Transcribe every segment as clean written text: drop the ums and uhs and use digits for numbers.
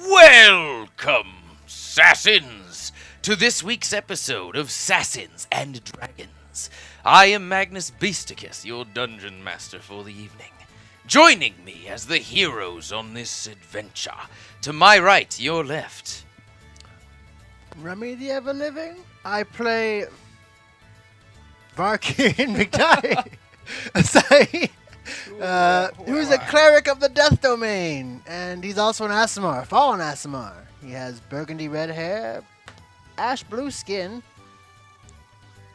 Welcome, SASANS, to this week's episode of SASANS and Dragons. I am Magnus Beasticus, your dungeon master for the evening. Joining me as the heroes on this adventure, to my right, your left. Rummy the Everliving. I play Varky Invictarii. Who's a cleric of the death domain, and he's also an Aasimar, fallen Aasimar. He has burgundy red hair, ash blue skin,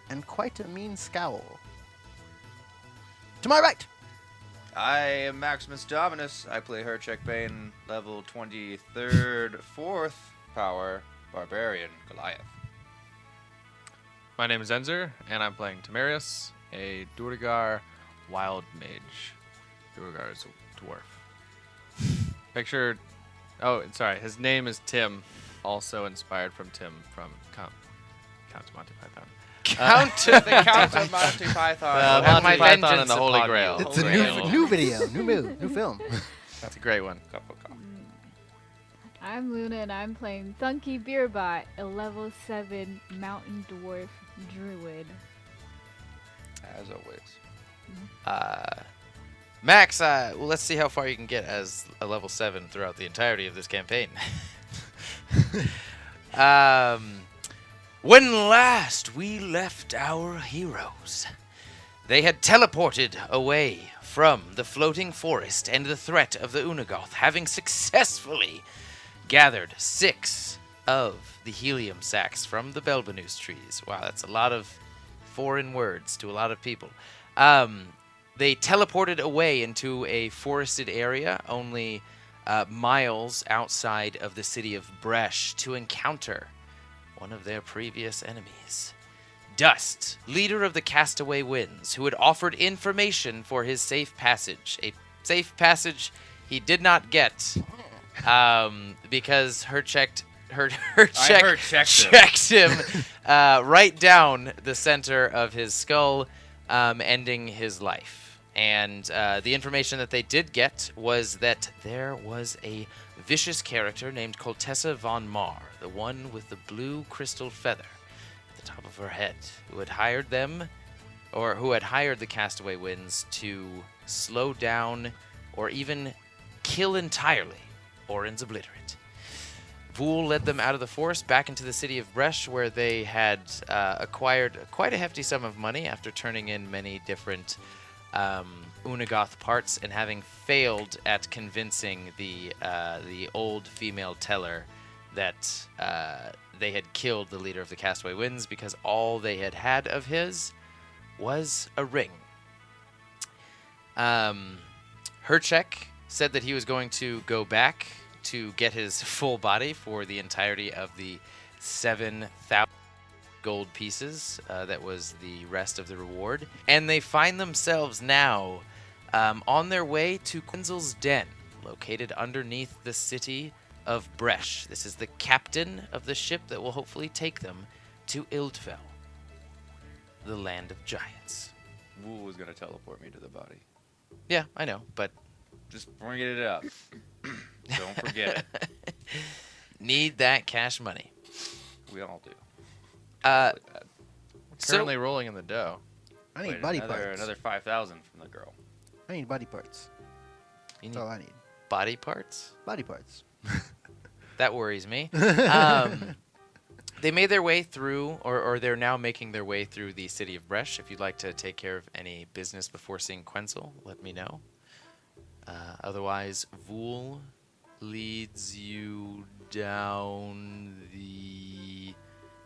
and quite a mean scowl. To my right. I am Maximus Dominus. I play Hercheck Bane, level 23rd, 4th power, Barbarian, Goliath. My name is ENZER, and I'm playing Timarius, a Duergar wild mage. Duergar is a dwarf. Picture... Oh, sorry. His name is Tim, also inspired from Tim from Count Monty Python. The Count of Monty Python. Monty Python and the Holy Grail. It's a new video, new film. That's a great one. I'm Luna and I'm playing Thunky Beerbot, a level 7 mountain dwarf druid. As always. Max, well, let's see how far you can get as a level 7 throughout the entirety of this campaign. When last we left our heroes, they had teleported away from the floating forest and the threat of the Unagoth, having successfully gathered 6 of the helium sacks from the Belbanus trees. Wow, that's a lot of foreign words to a lot of people. They teleported away into a forested area only miles outside of the city of Bresh to encounter one of their previous enemies. Dust, leader of the Castaway Winds, who had offered information for his safe passage. A safe passage he did not get because Hercheck checked him right down the center of his skull, ending his life. And the information that they did get was that there was a vicious character named Coltessa von Mar, the one with the blue crystal feather at the top of her head, who had hired them, or who had hired the Castaway Winds to slow down or even kill entirely Orin's obliterate. Vool led them out of the forest back into the city of Bresh, where they had acquired quite a hefty sum of money after turning in many different Unagoth parts and having failed at convincing the old female teller that they had killed the leader of the Castaway Winds because all they had had of his was a ring. Hercheck said that he was going to go back to get his full body for the entirety of the 7,000 gold pieces. That was the rest of the reward. And they find themselves now on their way to Quenxil's den, located underneath the city of Bresh. This is the captain of the ship that will hopefully take them to Ildfell, the land of giants. Wool was going to teleport me to the body. Yeah, I know, but... Just bring it up. Don't forget it. Need that cash money. We all do. Uh, Currently rolling in the dough. I need body parts. Another 5,000 from the girl. I need body parts. That's all I need. Body parts? Body parts. That worries me. They made their way through, or they're now making their way through the city of Bresh. If you'd like to take care of any business before seeing Quenxil, let me know. Otherwise, Vool leads you down the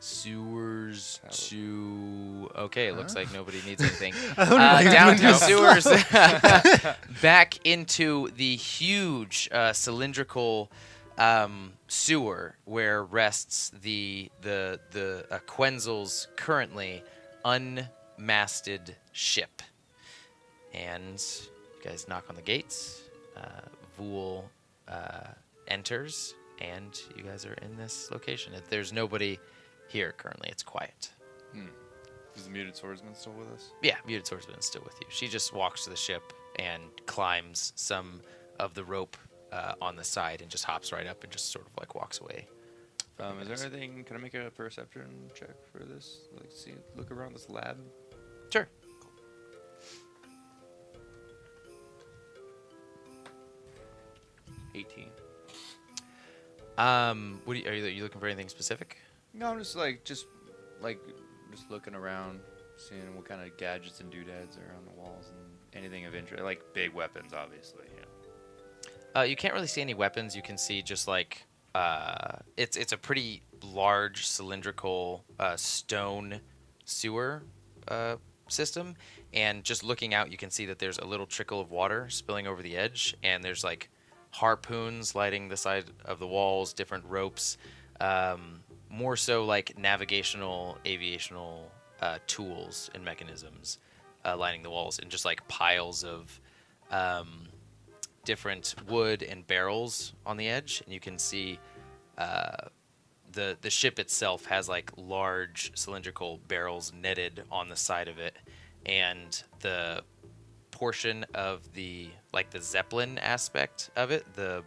sewers to... Okay, it looks like nobody needs anything. Down to the sewers, back into the huge cylindrical sewer where rests the Quenxil's currently unmasted ship. And you guys knock on the gates. Vool enters, and you guys are in this location. There's nobody here currently. It's quiet. Is the muted swordsman still with us? Yeah, muted swordsman is still with you. She just walks to the ship and climbs some of the rope on the side and just hops right up and just sort of like walks away. Is there anything? Can I make a perception check for this? Like, look around this lab. Sure. 18. What are you looking for anything specific? No, I'm just looking around, seeing what kind of gadgets and doodads are on the walls and anything of interest, like big weapons, obviously. Yeah. You can't really see any weapons. You can see just like it's a pretty large cylindrical stone sewer system, and just looking out, you can see that there's a little trickle of water spilling over the edge, and there's like harpoons lighting the side of the walls, different ropes, more so like navigational, aviational tools and mechanisms lining the walls, and just like piles of different wood and barrels on the edge. And you can see the ship itself has like large cylindrical barrels netted on the side of it, and the portion of the Zeppelin aspect of it, the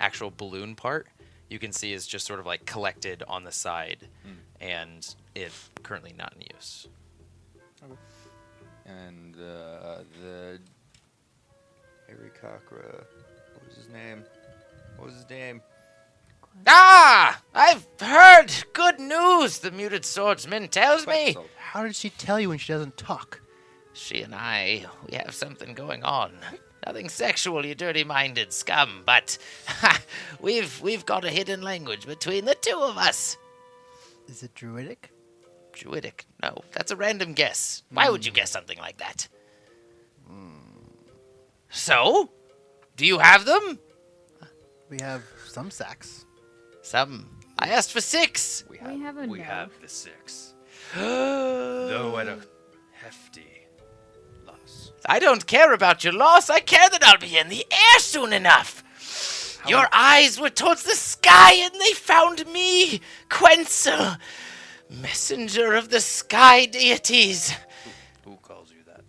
actual balloon part, you can see is just sort of like collected on the side, and it's currently not in use. Okay. And the Arikakra, what was his name? Ah! I've heard good news, the muted swordsman tells me. Quenxil. How did she tell you when she doesn't talk? She and I, we have something going on. Nothing sexual, you dirty-minded scum, but we've got a hidden language between the two of us. Is it druidic? Druidic? No, that's a random guess. Why would you guess something like that? So, do you have them? We have some sacks. Some. I asked for 6. We have enough. We have the 6. Though at a hefty loss. I don't care about your loss. I care that I'll be in the air soon enough. Your eyes were towards the sky and they found me, Quenxil, messenger of the sky deities. Who calls you that?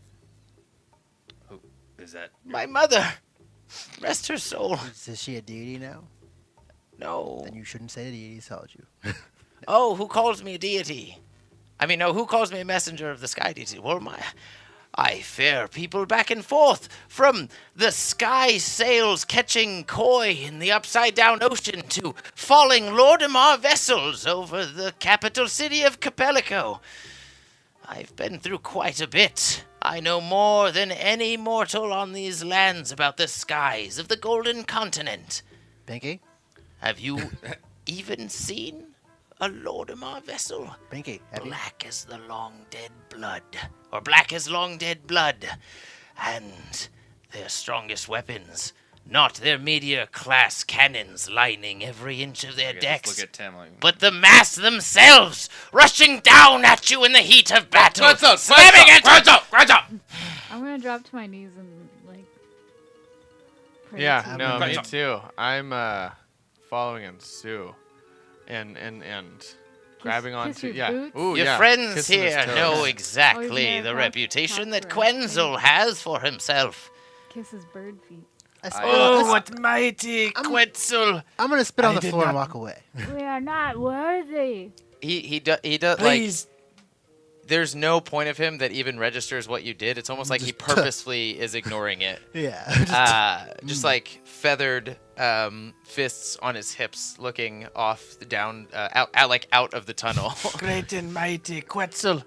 Who is that? My mother. Rest her soul. Is she a deity now? No. Then you shouldn't say the deities told you. Oh, who calls me a deity? I mean, no, who calls me a messenger of the sky deity? Well, I fare people back and forth from the sky sails catching koi in the upside-down ocean to falling Lordimar vessels over the capital city of Capelico. I've been through quite a bit. I know more than any mortal on these lands about the skies of the Golden Continent. Pinky? Have you even seen a Lordimar vessel? Pinky, have you? Black as the long dead blood, or black as long dead blood, and their strongest weapons, not their meteor class cannons lining every inch of their decks, Look at Tim. Like, but the mass themselves, rushing down at you in the heat of battle, slamming at you. I'm gonna drop to my knees and like. Pray to Yeah, you. no, me Quenxil. too. I'm following in Sue, and grabbing kiss onto your boots? Ooh, Your yeah, friends kissing his here toes. know Oh, exactly yeah, the rock- reputation that rock right. Quenxil has for himself. Kiss his bird feet. Mighty Quenxil! I'm gonna spit on I the did floor and not- walk away. We are not worthy. He does like. There's no point of him that even registers what you did. It's almost like he purposefully is ignoring it. Yeah. Just like feathered fists on his hips, looking off down out of the tunnel. Great and mighty Quetzal.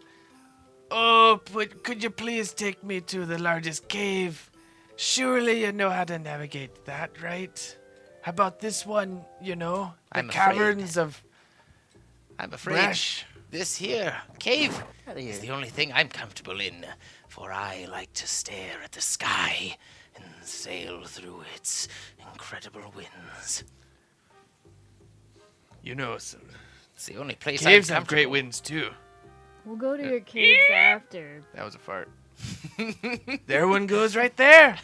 Oh, but could you please take me to the largest cave? Surely you know how to navigate that, right? How about this one, you know? The I'm afraid. caverns of I'm afraid Bresh. this here cave Outta is here. the only thing I'm comfortable in, for I like to stare at the sky and sail through its incredible winds. You know, It's the only place caves I'm have great comfortable. winds too. We'll go to your caves after. That was a fart. There one goes right there.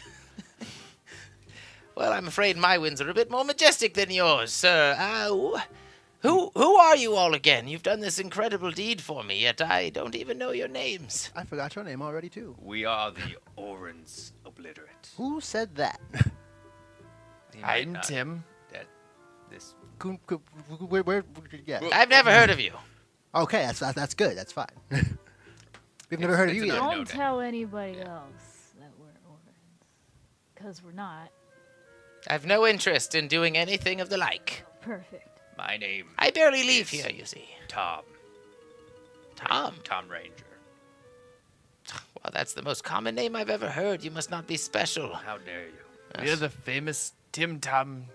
Well, I'm afraid my winds are a bit more majestic than yours, sir. Who are you all again? You've done this incredible deed for me, yet I don't even know your names. I forgot your name already, too. We are the Oran's Obliterate. Who said that? He might I'm not- Tim. That this Where, yeah. I've never heard of you. Okay, that's good. That's fine. We've never heard of it's you an either. unknown. Don't tell anybody else that we're orphans. Because we're not. I've no interest in doing anything of the like. Perfect. My name. I barely leave Yes. here, you see. Tom. Tom. Tom Ranger. Well, that's the most common name I've ever heard. You must not be special. How dare you? We're the famous Tim Tom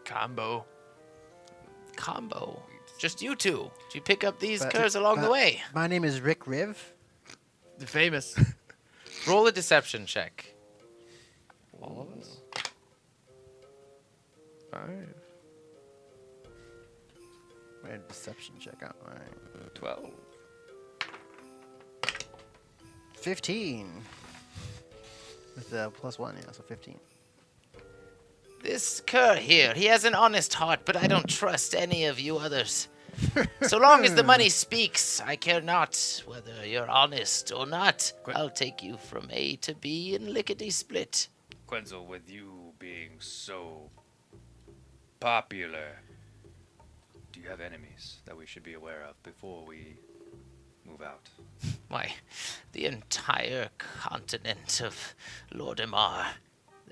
combo. Combo. Just you two. Did you pick up these But- curs along the but- way? My name is Rick Riv. The famous. Roll a deception check. All of us. 5. Wait, deception check out. All right. 12. 15. With the +1, yeah, so 15. This cur here, he has an honest heart, but I don't trust any of you others. So long as the money speaks, I care not whether you're honest or not. I'll take you from A to B in lickety-split. Quenxil, with you being so popular, do you have enemies that we should be aware of before we move out? Why, the entire continent of Lordimar.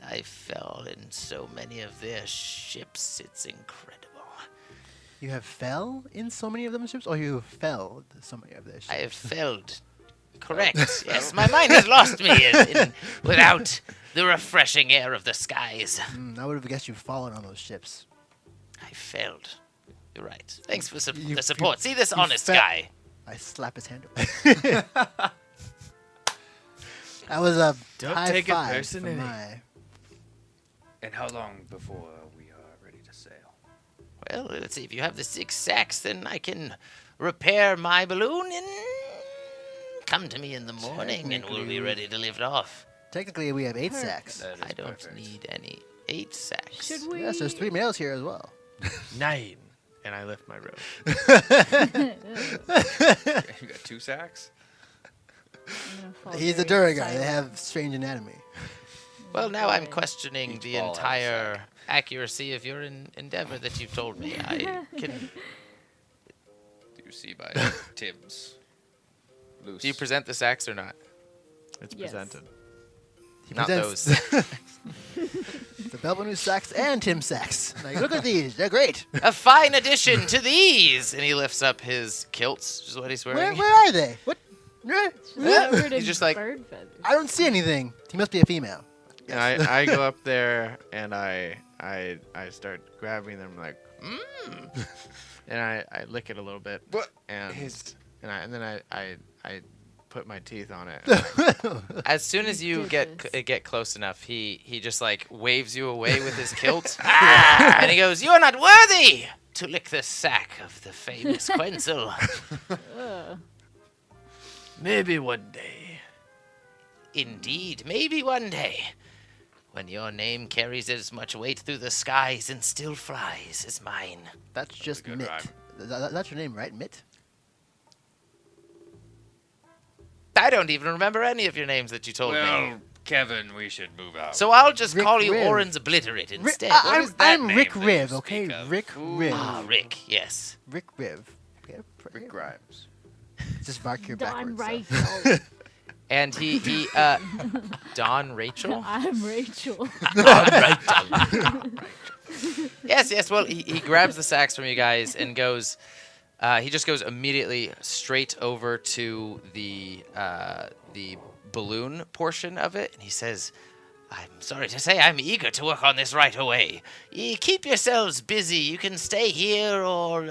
I fell in so many of their ships, it's incredible. You have fell in so many of them ships, or you fell so many of their ships? I have failed. Correct. Yes, my mind has lost me without the refreshing air of the skies. I would have guessed you've fallen on those ships. I failed. You're right. Thanks for You- the support. See this you honest fell- guy. I slap his hand away. That was a Don't high take it five personally. for my... And how long before we are ready to sail? Well, let's see. If you have the 6 sacks, then I can repair my balloon and come to me in the morning, and we'll be ready to lift off. Technically, we have 8 Perfect. sacks. That is I don't perfect. need any 8 sacks. Should we? Yes, there's 3 males here as well. 9. And I lift my robe. You got 2 sacks? I'm gonna fall He's a very Duergar. They silent. have strange anatomy. Well, now I'm Good. questioning Each the ball has a entire accuracy of your endeavor that you've told me. I can. Do you see by Tim's loose? Do you present the sacks or not? It's Yes. presented. He Not presents the Belbanu sacks and Tim sacks. Like, look at these. They're great. A fine addition to these! And he lifts up his kilts, which is what he's Where wearing. are they? What? It's covered He's in just like- bird feathers. I don't see anything. He must be a female. And I go up there and I start grabbing them like, and I lick it a little bit. What? And then I put my teeth on it. As soon as you did this. get close enough, he just like waves you away with his kilt, and he goes, "You are not worthy to lick the sack of the famous Quenxil." Ugh. Maybe one day. Indeed, maybe one day, when your name carries as much weight through the skies and still flies as mine. That's just good Mitt. rhyme. That's your name, right? Mitt? I don't even remember any of your names that you told me. Well, Kevin, we should move out. So I'll just Rick call you Riv. Oran's Obliterate instead. is that I'm name Rick that you Riv, speak okay? of? Rick Riv. Ah, Rick, yes. Rick Riv. Okay, Rick Grimes. Just Valkyrie Don backwards. Rachel. And he Don Rachel? I'm Rachel. Yes, well, he grabs the sacks from you guys and goes, he just goes immediately straight over to the balloon portion of it, and he says, "I'm sorry to say I'm eager to work on this right away. Ye keep yourselves busy. You can stay here or,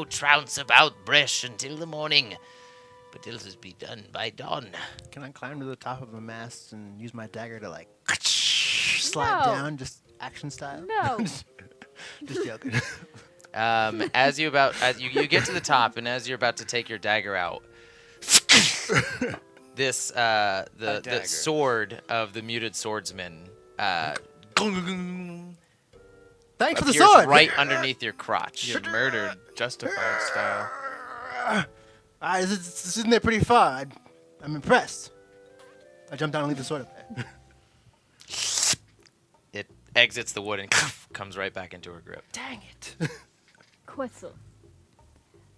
trounce about Bresh until the morning. But it'll be done by dawn." Can I climb to the top of a mast and use my dagger to like slide No. down, just action style? No. Just joking. As you get to the top, and as you're about to take your dagger out, this the dagger. sword of the muted swordsman Thanks for the appears sword. right underneath your crotch. You're murdered, justified style. This isn't there pretty far. I'm impressed. I jump down and leave the sword up there. It exits the wood and comes right back into her grip. Dang it. Quenxil,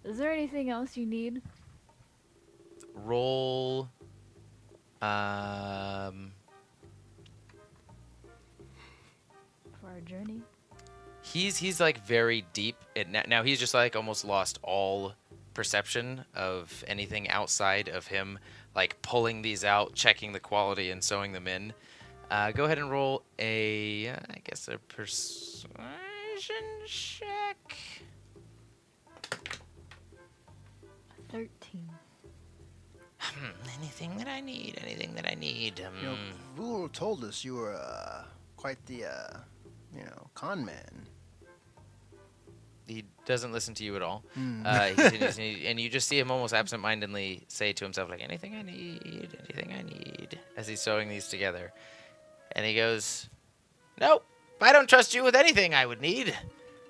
is there anything else you need? Roll. For our journey? He's like very deep. Now he's just like almost lost all perception of anything outside of him, like pulling these out, checking the quality, and sewing them in. Go ahead and roll a persuasion check. 13. Anything that I need. You know, Vul told us you were quite the, con man. He doesn't listen to you at all. Hmm. He continues, and you just see him almost absentmindedly say to himself, like, anything I need, as he's sewing these together. And he goes, nope, I don't trust you with anything I would need.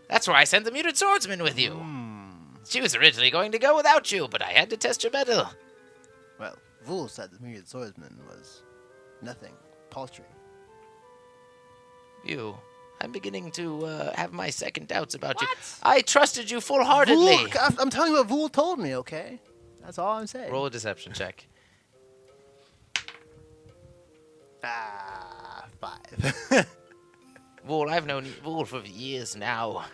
That's why I sent the muted swordsman with you. She was originally going to go without you, but I had to test your mettle. Well, Vul said the muted swordsman was nothing paltry. I'm beginning to have my second doubts about you. I trusted you full-heartedly. Vul, I'm telling you what Vul told me, okay? That's all I'm saying. Roll a deception check. 5. Vul, I've known Vul for years now.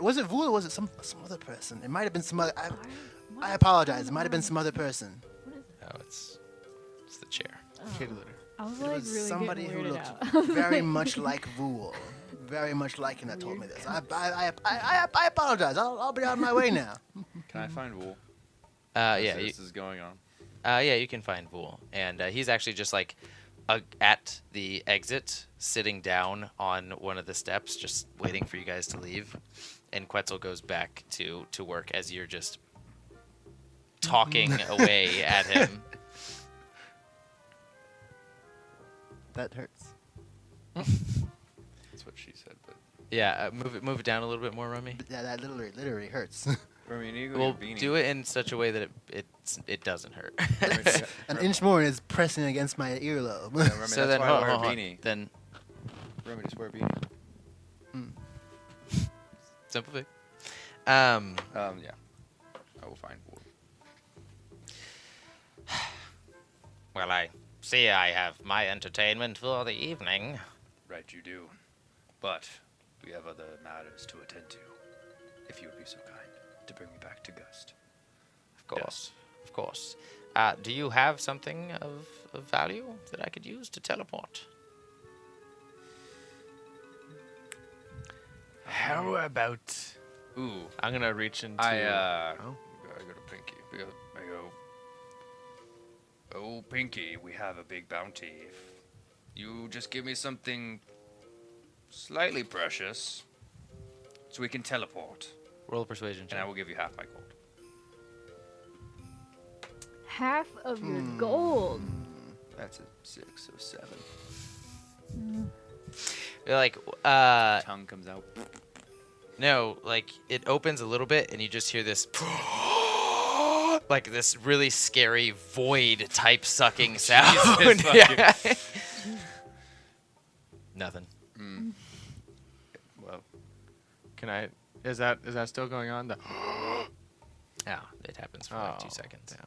Was it Vul or was it some other person? It might have been some other... I apologize. It might have been some other person. What is it? Oh, it's the chair. I was It like was really somebody who getting weirded looked out. very much like Vul. Very much like him that told me this. I apologize. I'll be on my way now. Can I find Wool? Yeah, This is going on. yeah, you can find Vul, and he's actually just like at the exit, sitting down on one of the steps, just waiting for you guys to leave. And Quetzal goes back to work as you're just talking away at him. That hurts. That's what she said, but... Yeah, move it down a little bit more, Rummy. Yeah, that literally hurts. Remy, you need to go We'll get your beanie. do it in such a way that it doesn't hurt. An inch more and it's pressing against my earlobe. Yeah, Remy, So that's then, why hold I wear a on. beanie. Then Remy, just wear a beanie. simple fix. Yeah. I will find Wool. Well, I see I have my entertainment for the evening. Right, you do. But we have other matters to attend to. If you would be so kind to bring me back to Gust. Of course. Do you have something of value that I could use to teleport? How about... Ooh. I'm gonna reach into. Oh. Oh. I go to Pinky. I go. Oh, Pinky, we have a big bounty. If you just give me something slightly precious, so we can teleport, Roll a persuasion and check. I will give you half my gold. Half of your gold. That's a 6 or 7. You're like, Tongue comes out. no, like it opens a little bit, and you just hear this, like this really scary void type sucking sound. Jesus, Yeah. Nothing. Well, Can I? Is that still going on? Yeah, it happens for like 2 seconds. Damn.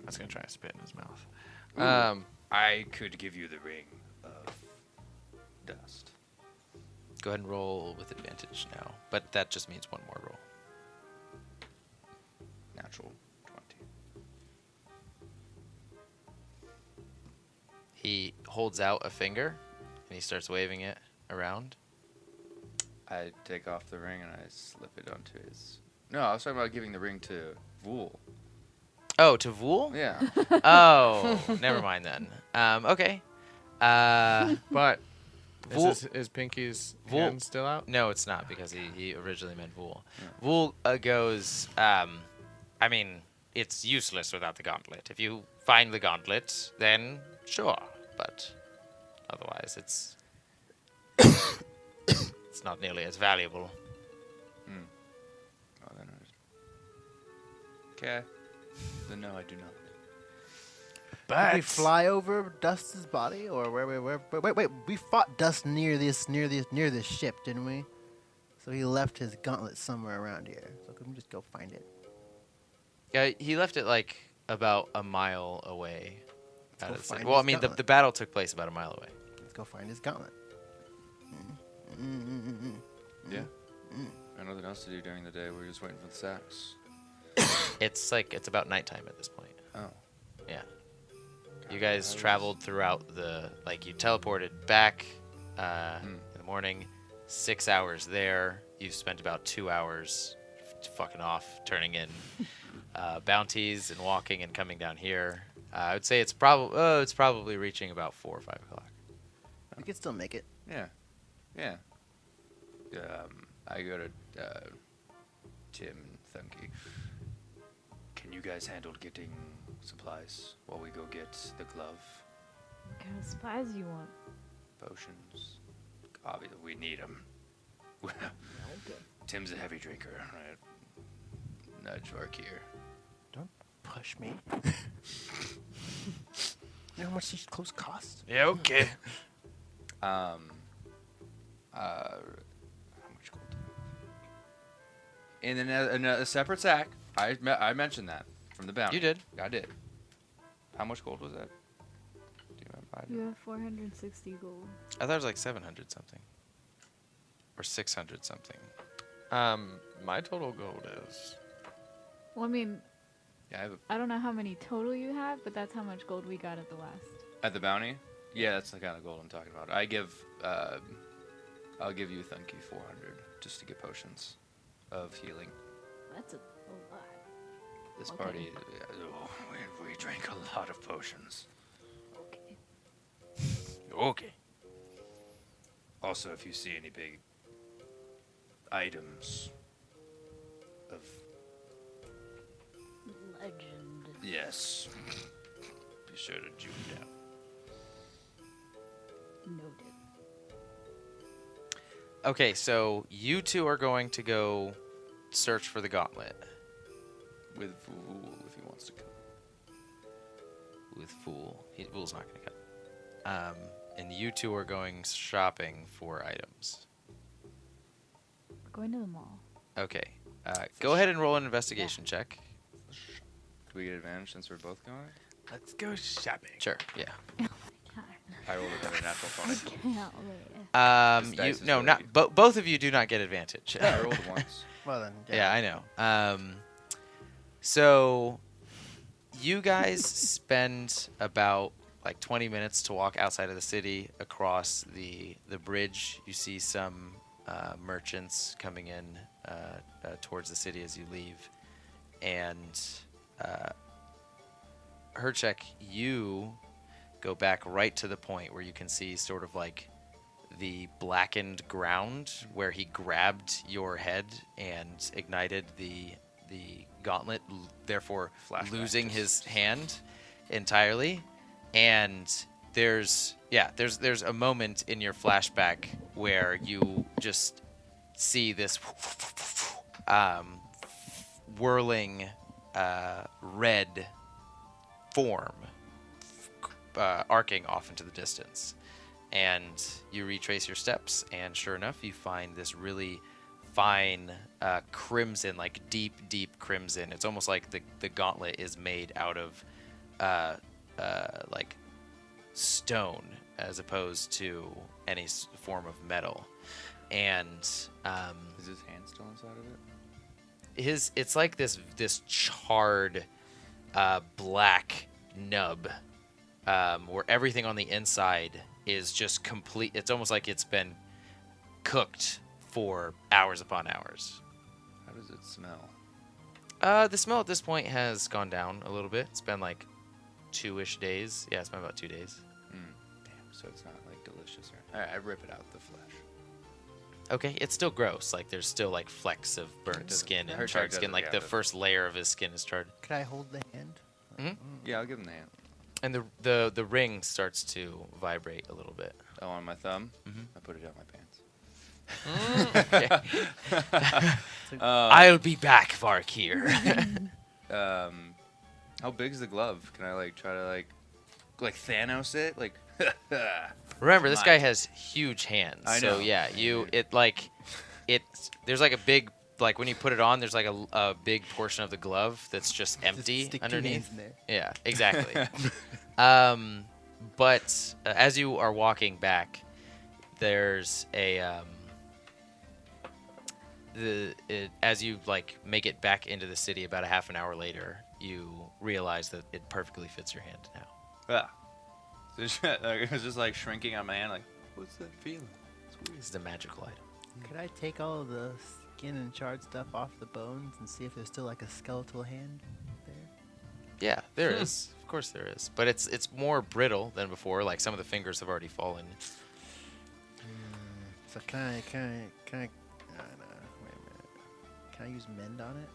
I was gonna try to spit in his mouth. I could give you the ring of dust. Go ahead and roll with advantage now, but that just means one more roll. Natural 20. He holds out a finger, and he starts waving it around. I take off the ring and I slip it onto his... No, I was talking about giving the ring to Vul. Oh, to Vul? Yeah. Oh, never mind then. Okay. But Vul- is Pinky's Vul- hand still out? No, it's not, because he originally meant Vul. Vul goes, I mean, it's useless without the gauntlet. If you find the gauntlet, then sure, but otherwise it's... it's not nearly as valuable. Oh, then okay. Then no, I do not. Did we But fly over Dust's body, or wait, we fought Dust near this ship, didn't we? So he left his gauntlet somewhere around here. So can we just go find it? Yeah, he left it like about a mile away. Let's out go of the city. find Well, I his mean, the gauntlet. battle took place about a mile away. Let's go find his gauntlet. Yeah. Nothing else to do during the day. We're just waiting for the sacks. It's about nighttime at this point. Oh. Yeah. You guys traveled throughout you teleported back in the morning, 6 hours there. You spent about 2 hours fucking off, turning in bounties and walking and coming down here. I would say it's probably reaching about 4 or 5 o'clock. We can still make it. Yeah. Yeah. I go to Tim and Thunky. Can you guys handle getting supplies while we go get the glove? What kind of supplies you want? Potions. Obviously, we need them. Tim's a heavy drinker. Right? Nudge Ark here. Don't push me. You know how much these clothes cost? yeah, okay. How much gold? And then a separate sack. I mentioned that from the bounty. You did. I did. How much gold was that? Do you remember? You have 460 gold. I thought it was like 700 something. Or 600 something. My total gold is Well, I mean, Yeah, I don't know how many total you have, but that's how much gold we got at the last. at the bounty. Yeah, that's the kind of gold I'm talking about. I'll give you Thunky 400 just to get potions of healing. That's a lot. This Okay. party, we drank a lot of potions. Okay. Okay. Also, if you see any big items of Legend. yes, be sure to juke down. Noted. Okay, so you two are going to go search for the gauntlet With Fool if he wants to come. with Fool. Fool's not going to come. And you two are going shopping for items. We're going to the mall. Okay. Go ahead and roll an investigation check. Do we get advantage since we're both going? Let's go shopping. Sure. Yeah. I rolled a better natural 20. Can't wait. This You dice is no, really- not both of you do not get advantage. I rolled it once. Well then, Yeah, I know. So you guys spend about like 20 minutes to walk outside of the city across the bridge. You see some merchants coming in towards the city as you leave. And Hercheck, you go back right to the point where you can see sort of like the blackened ground where he grabbed your head and ignited the gauntlet, therefore Flashback losing just- his hand entirely. And there's a moment in your flashback where you just see this whirling red form arcing off into the distance. And you retrace your steps, and sure enough, you find this really fine crimson, like deep crimson. It's almost like the gauntlet is made out of like stone as opposed to any form of metal. And Is his hand still inside of it? it's like this charred black nub where everything on the inside is just complete. It's almost like it's been cooked for hours upon hours. How does it smell? The smell at this point has gone down a little bit. It's been like 2-ish days. Yeah, it's been about 2 days. Damn, so it's not like delicious or Alright, I rip it out the flesh. Okay, it's still gross. Like there's still like flecks of burnt doesn't- skin and Hercheck charred skin. doesn't- Like yeah, the doesn't- first layer of his skin is charred. Could I hold the hand? Yeah, I'll give him the hand. And the ring starts to vibrate a little bit. Oh, on my thumb? Mhm. I put it down my pants. Okay. I'll be back, Varkir. How big's the glove? Can I like try to like Thanos it? Like Remember, this Come guy on. has huge hands. I So know. yeah, there's like a big, like when you put it on, there's like a big portion of the glove that's just empty stick 2 underneath. hands in there. Yeah, exactly. But as you are walking back, there's a as you like make it back into the city about a half an hour later, you realize that it perfectly fits your hand now. ah. It was just like shrinking on my hand. Like, what's that feeling? This is a magical item. Could I take all of the skin and charred stuff off the bones and see if there's still like a skeletal hand there? Yeah, there is. Of course there is. But it's more brittle than before. Like some of the fingers have already fallen. So can I, wait a minute. Can I use mend on it?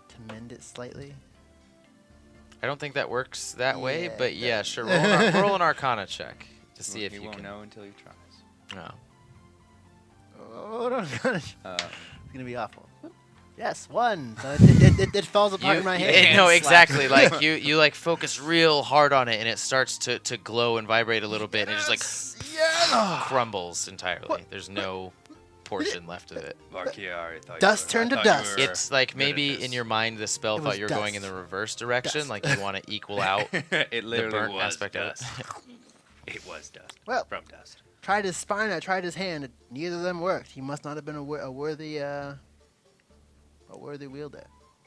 To mend it slightly? I don't think that works that way, Yeah, but yeah, that- sure. Roll an Arcana check to see if he you won't can. know until he tries. No. Oh, no, it's Uh, gonna be awful. Yes, 1. So it falls apart in my hand. No, Hand exactly. Like you like focus real hard on it, and it starts to glow and vibrate a little bit, and it just like crumbles entirely. There's no portion left of it. Varkiari thought Dust you were, turned I to thought you dust. were It's like good at maybe this. in your mind the spell It thought was you were going in dust. the reverse direction, Dust. like you want to equal out It the literally burnt was aspect dust. of it. It was dust. Well, From dust. tried his spine, I tried his hand. Neither of them worked. He must not have been a worthy wielder.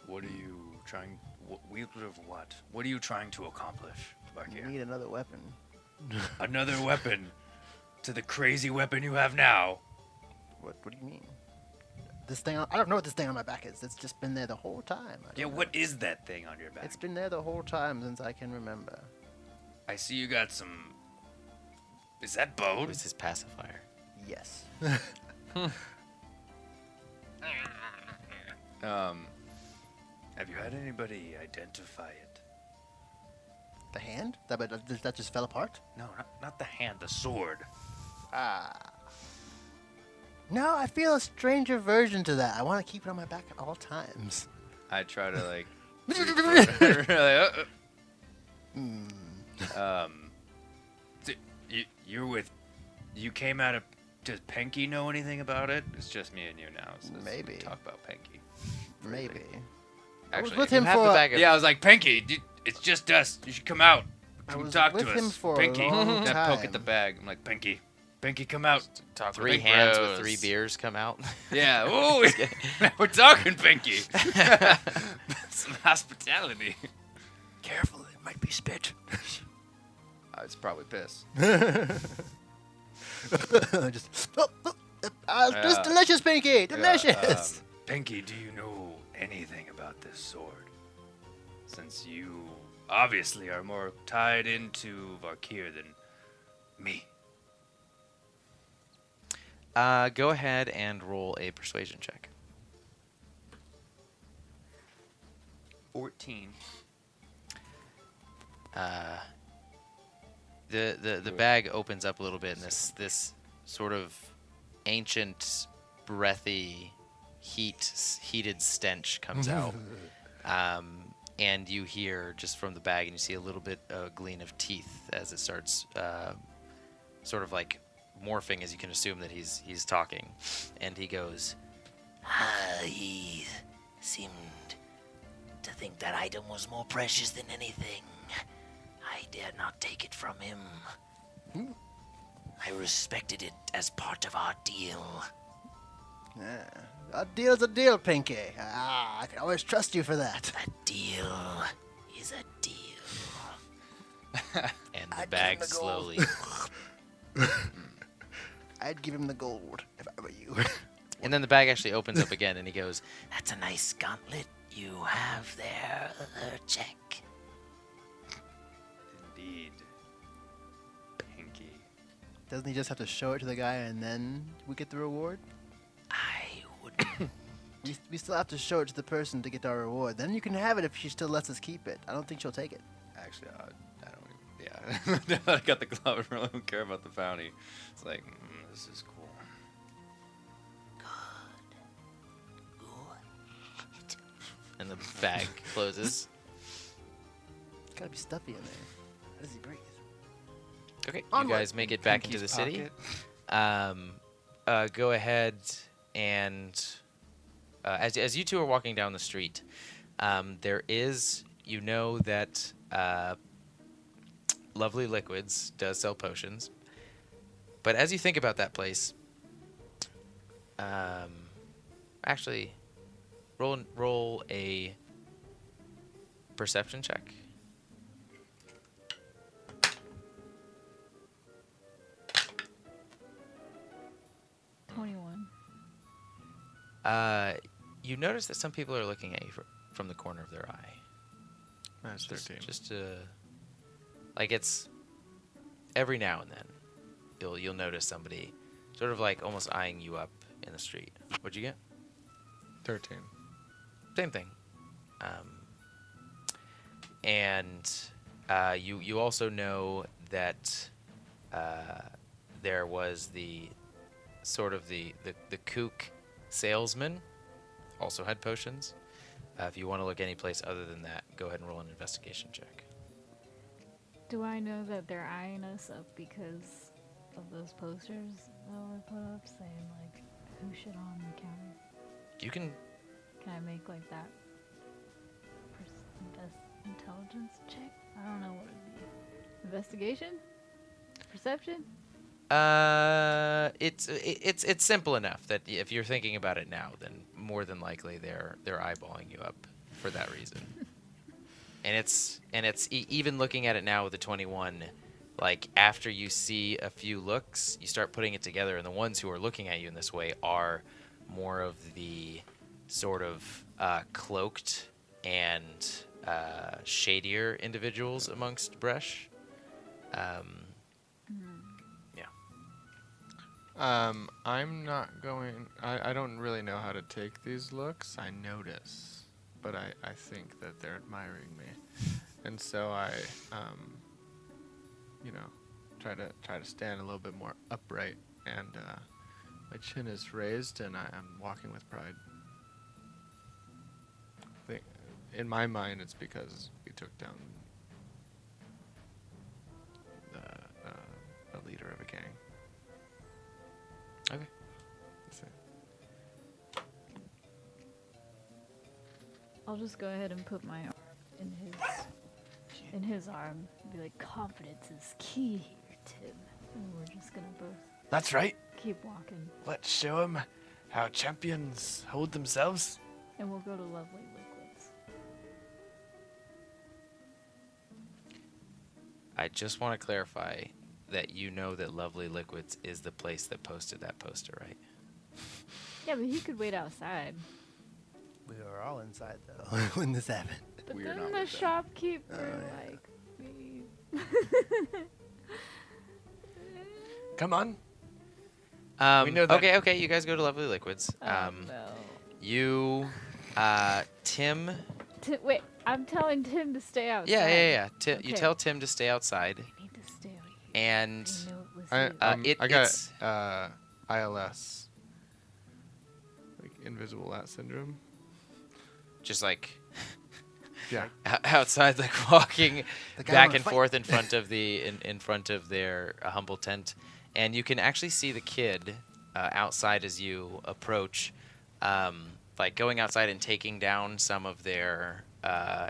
What are you trying? Wielder of what? What are you trying to accomplish, You Varkier? need another weapon. Another weapon to the crazy weapon you have now. What do you mean? This thing, I don't know what this thing on my back is. It's just been there the whole time. I Yeah, don't know. what is that thing on your back? It's been there the whole time since I can remember. I see you got some. Is that It bone? was his pacifier. Yes. Have you had anybody identify it? The hand? That just fell apart? No, not the hand, the sword. No, I feel a strange aversion to that. I want to keep it on my back at all times. I try to like. You're with. You came out of. Does Penky know anything about it? It's just me and you now. So let's Maybe. talk about Penky. Maybe. I Actually, was with You him have for the a- bag of Yeah, I was like, Penky, it's just us. You should come out. I Come was talk with to him us. for a Penky. long That poke at the time. bag. I'm like, Penky, come out. Talk Three with hands bros. with 3 beers come out. Yeah. Ooh, we're talking, Penky. Some hospitality. Careful, it might be spit. It's probably piss. Just delicious, Pinky! Delicious! Penky, do you know anything about this sword? Since you obviously are more tied into Varkir than me. Go ahead and roll a persuasion check. 14. The bag opens up a little bit, and this sort of ancient, breathy, heated stench comes out. And you hear just from the bag, and you see a little bit gleam of teeth as it starts sort of like morphing, as you can assume that he's talking. And he goes, He seemed to think that item was more precious than anything. I dared not take it from him. I respected it as part of our deal. A deal's a deal, Pinky. I can always trust you for that. A deal is a deal. and the I'd give bag him the gold. slowly. I'd give him the gold if I were you. And then the bag actually opens up again, and he goes, That's a nice gauntlet you have there, Hercheck. Indeed. Penky. Doesn't he just have to show it to the guy and then we get the reward? I wouldn't. We still have to show it to the person to get our reward. Then you can have it if she still lets us keep it. I don't think she'll take it. Actually, I don't. Yeah. Now that I got the glove, I really don't care about the bounty. It's like, this is cool. and the bag closes. Gotta be stuffy in there. How does he breathe? Okay, you Onward. guys make it back into the city. Go ahead and as you two are walking down the street, there is, you know that Lovely Liquids does sell potions. But as you think about that place, actually, roll a perception check. You notice that some people are looking at you from the corner of their eye. That's 13. Just like it's every now and then you'll notice somebody sort of like almost eyeing you up in the street. What'd you get? 13. Same thing. And you also know that there was the sort of the kook salesman also had potions. If you want to look any place other than that, go ahead and roll an investigation check. Do I know that they're eyeing us up because of those posters that were put up saying like who should on the counter? You can. Can I make like that intelligence check? I don't know what it'd be. Investigation? Perception? It's simple enough that if you're thinking about it now, then more than likely they're eyeballing you up for that reason. and it's even looking at it now with the 21, like after you see a few looks, you start putting it together, and the ones who are looking at you in this way are more of the sort of cloaked and shadier individuals amongst Bresh. I'm not going. I don't really know how to take these looks. I notice, but I think that they're admiring me, and so I, try to stand a little bit more upright, and my chin is raised, and I'm walking with pride. In my mind, it's because we took down the leader of a gang. Okay. I'll just go ahead and put my arm in his arm and be like, confidence is key here, Tim. And we're just gonna both That's right. keep walking. Let's show them how champions hold themselves. And we'll go to Lovely Liquids. I just want to clarify that you know that Lovely Liquids is the place that posted that poster, right? Yeah, but he could wait outside. We were all inside though when this happened. But We're then not the with them. shopkeeper, yeah. me. Come on. We know that- Okay, you guys go to Lovely Liquids. No. You, Tim. Wait, I'm telling Tim to stay outside. Yeah. You Okay. tell Tim to stay outside, We need to stay out here. and I know it was you. I got it's- ILS, like invisible lat syndrome. just like Yeah. outside, like walking The guy back wanna and fight. forth in front of in front of their humble tent, and you can actually see the kid outside as you approach, like going outside and taking down some of their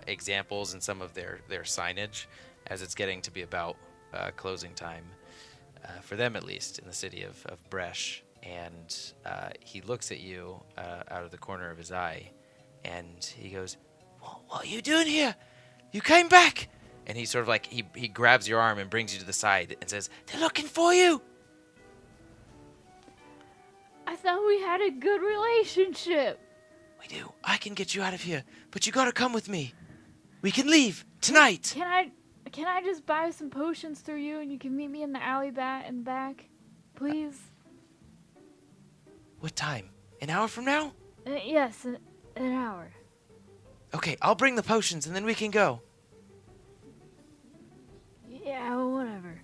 examples and some of their signage as it's getting to be about closing time for them, at least in the city of Bresh. And he looks at you out of the corner of his eye, and he goes, "What are you doing here? You came back!" And he sort of like he grabs your arm and brings you to the side and says, "They're looking for you." I thought we had a good relationship. "We do. I can get you out of here, but you gotta come with me. We can leave tonight." Can I just buy some potions through you and you can meet me in the alley in the back? Please? "What time? An hour from now?" Yes, an hour. "Okay, I'll bring the potions and then we can go." Yeah, whatever.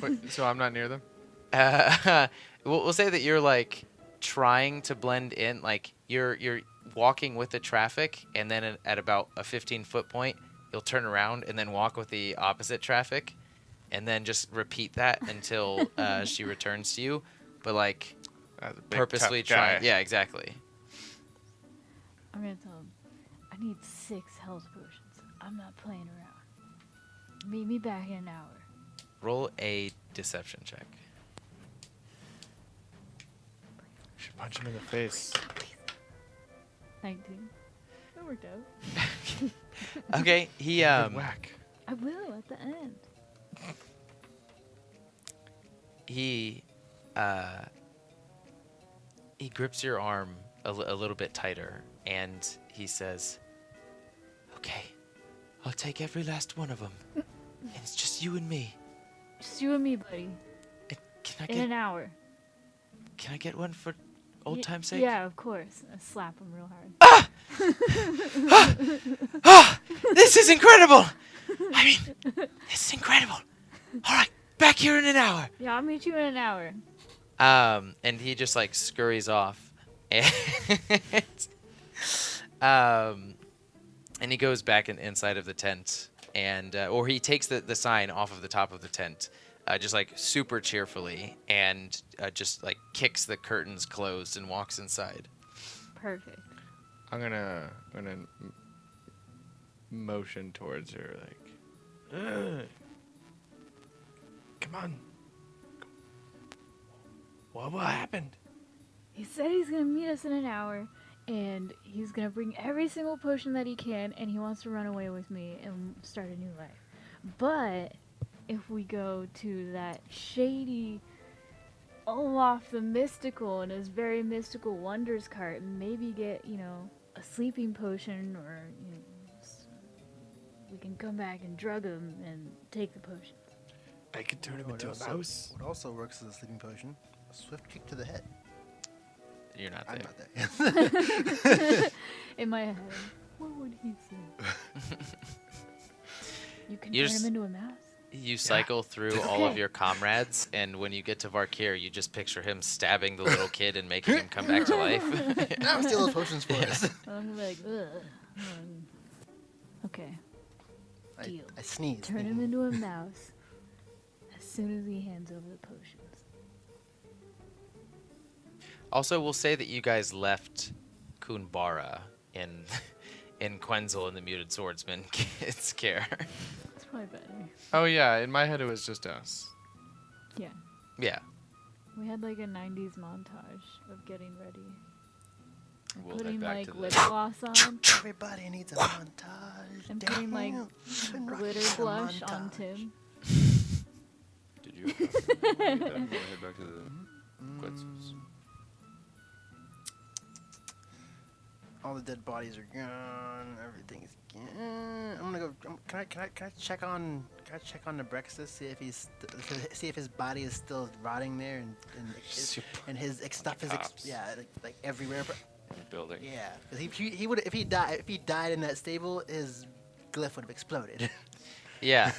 Wait, so I'm not near them? We'll say that you're like trying to blend in. Like you're walking with the traffic, and then at about a 15-foot point, you'll turn around and then walk with the opposite traffic, and then just repeat that until she returns to you. But like That's a big, purposely tough guy. trying. Yeah, exactly. I'm gonna tell him, I need 6 health potions. I'm not playing around. Meet me back in an hour. Roll a deception check. Should punch him in the face. 19. That worked out. Okay, he Good whack. I will at the end. he grips your arm a little bit tighter, and he says, "Okay, I'll take every last one of them, and it's just you and me. Just you and me, buddy. Can In an hour. I get one for old Ye- time's sake?" Yeah, of course. I slap him real hard. This is incredible. I mean, this is incredible. All right, back here in an hour. Yeah, I'll meet you in an hour. And he just like scurries off, and he goes back inside of the tent, and or he takes the sign off of the top of the tent, just like super cheerfully, and just like kicks the curtains closed and walks inside. Perfect. I'm gonna motion towards her like, "Ugh. Come on. What happened?" He said he's gonna meet us in an hour, and he's gonna bring every single potion that he can, and he wants to run away with me and start a new life. But if we go to that shady Olaf the Mystical and his very mystical wonders cart, and maybe get, a sleeping potion, or we can come back and drug him and take the potions. I could turn him What into a also- mouse. What also works as a sleeping potion? A swift kick to the head. You're not I'm there. not there. In my head, what would he say? You can You turn just- him into a mouse? You cycle through all of your comrades, and when you get to Varkir, you just picture him stabbing the little kid and making him come back to life. Now steal those potions for us. I'm gonna be like, ugh. Okay, I, Deal. I sneeze. turn him into a mouse as soon as he hands over the potions. Also, we'll say that you guys left Kunbara in Quenxil and the Muted Swordsman kid's care. It's probably better. Oh yeah, in my head it was just us. Yeah, Yeah. we had like a 90s montage of getting ready. And We'll head putting back like to the- lip gloss on. Everybody needs a montage. And putting like Damn. Been rocking glitter some blush on montage. Tim. Did you? We'll head back to the Quetzals. All the dead bodies are gone. Everything's gone. I'm gonna go. Can I check on? Can I check on the Brexus? See if see if his body is still rotting there and his stuff is Cops. like everywhere. Building. Yeah, 'cause he would if he died in that stable, his glyph would have exploded. Yeah.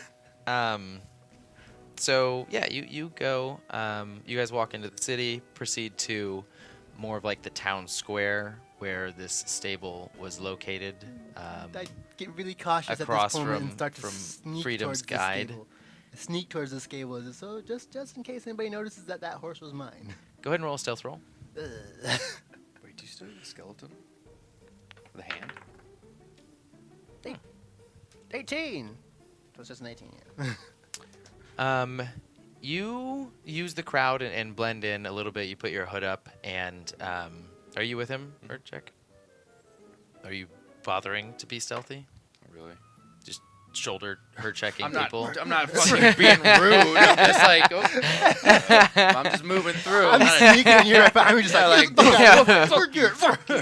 So yeah, you go. You guys walk into the city, proceed to more of like the town square where this stable was located. I get really cautious across at this point from- and start to from sneak Freedom's towards the Guide. stable. Sneak towards the stable, so just in case anybody notices that horse was mine. Go ahead and roll a stealth roll. Ugh. Wait, do you still have the skeleton? The hand? 18. So it's just an 18. Yeah. You use the crowd and blend in a little bit. You put your hood up, and are you with him, Hercheck? Are you bothering to be stealthy? Not really. Just shoulder Herchecking I'm not. people. I'm not fucking being rude. I'm just like, I'm just moving through. I'm not Sneaking and you're right behind me, just Yeah, like, like- fuck you.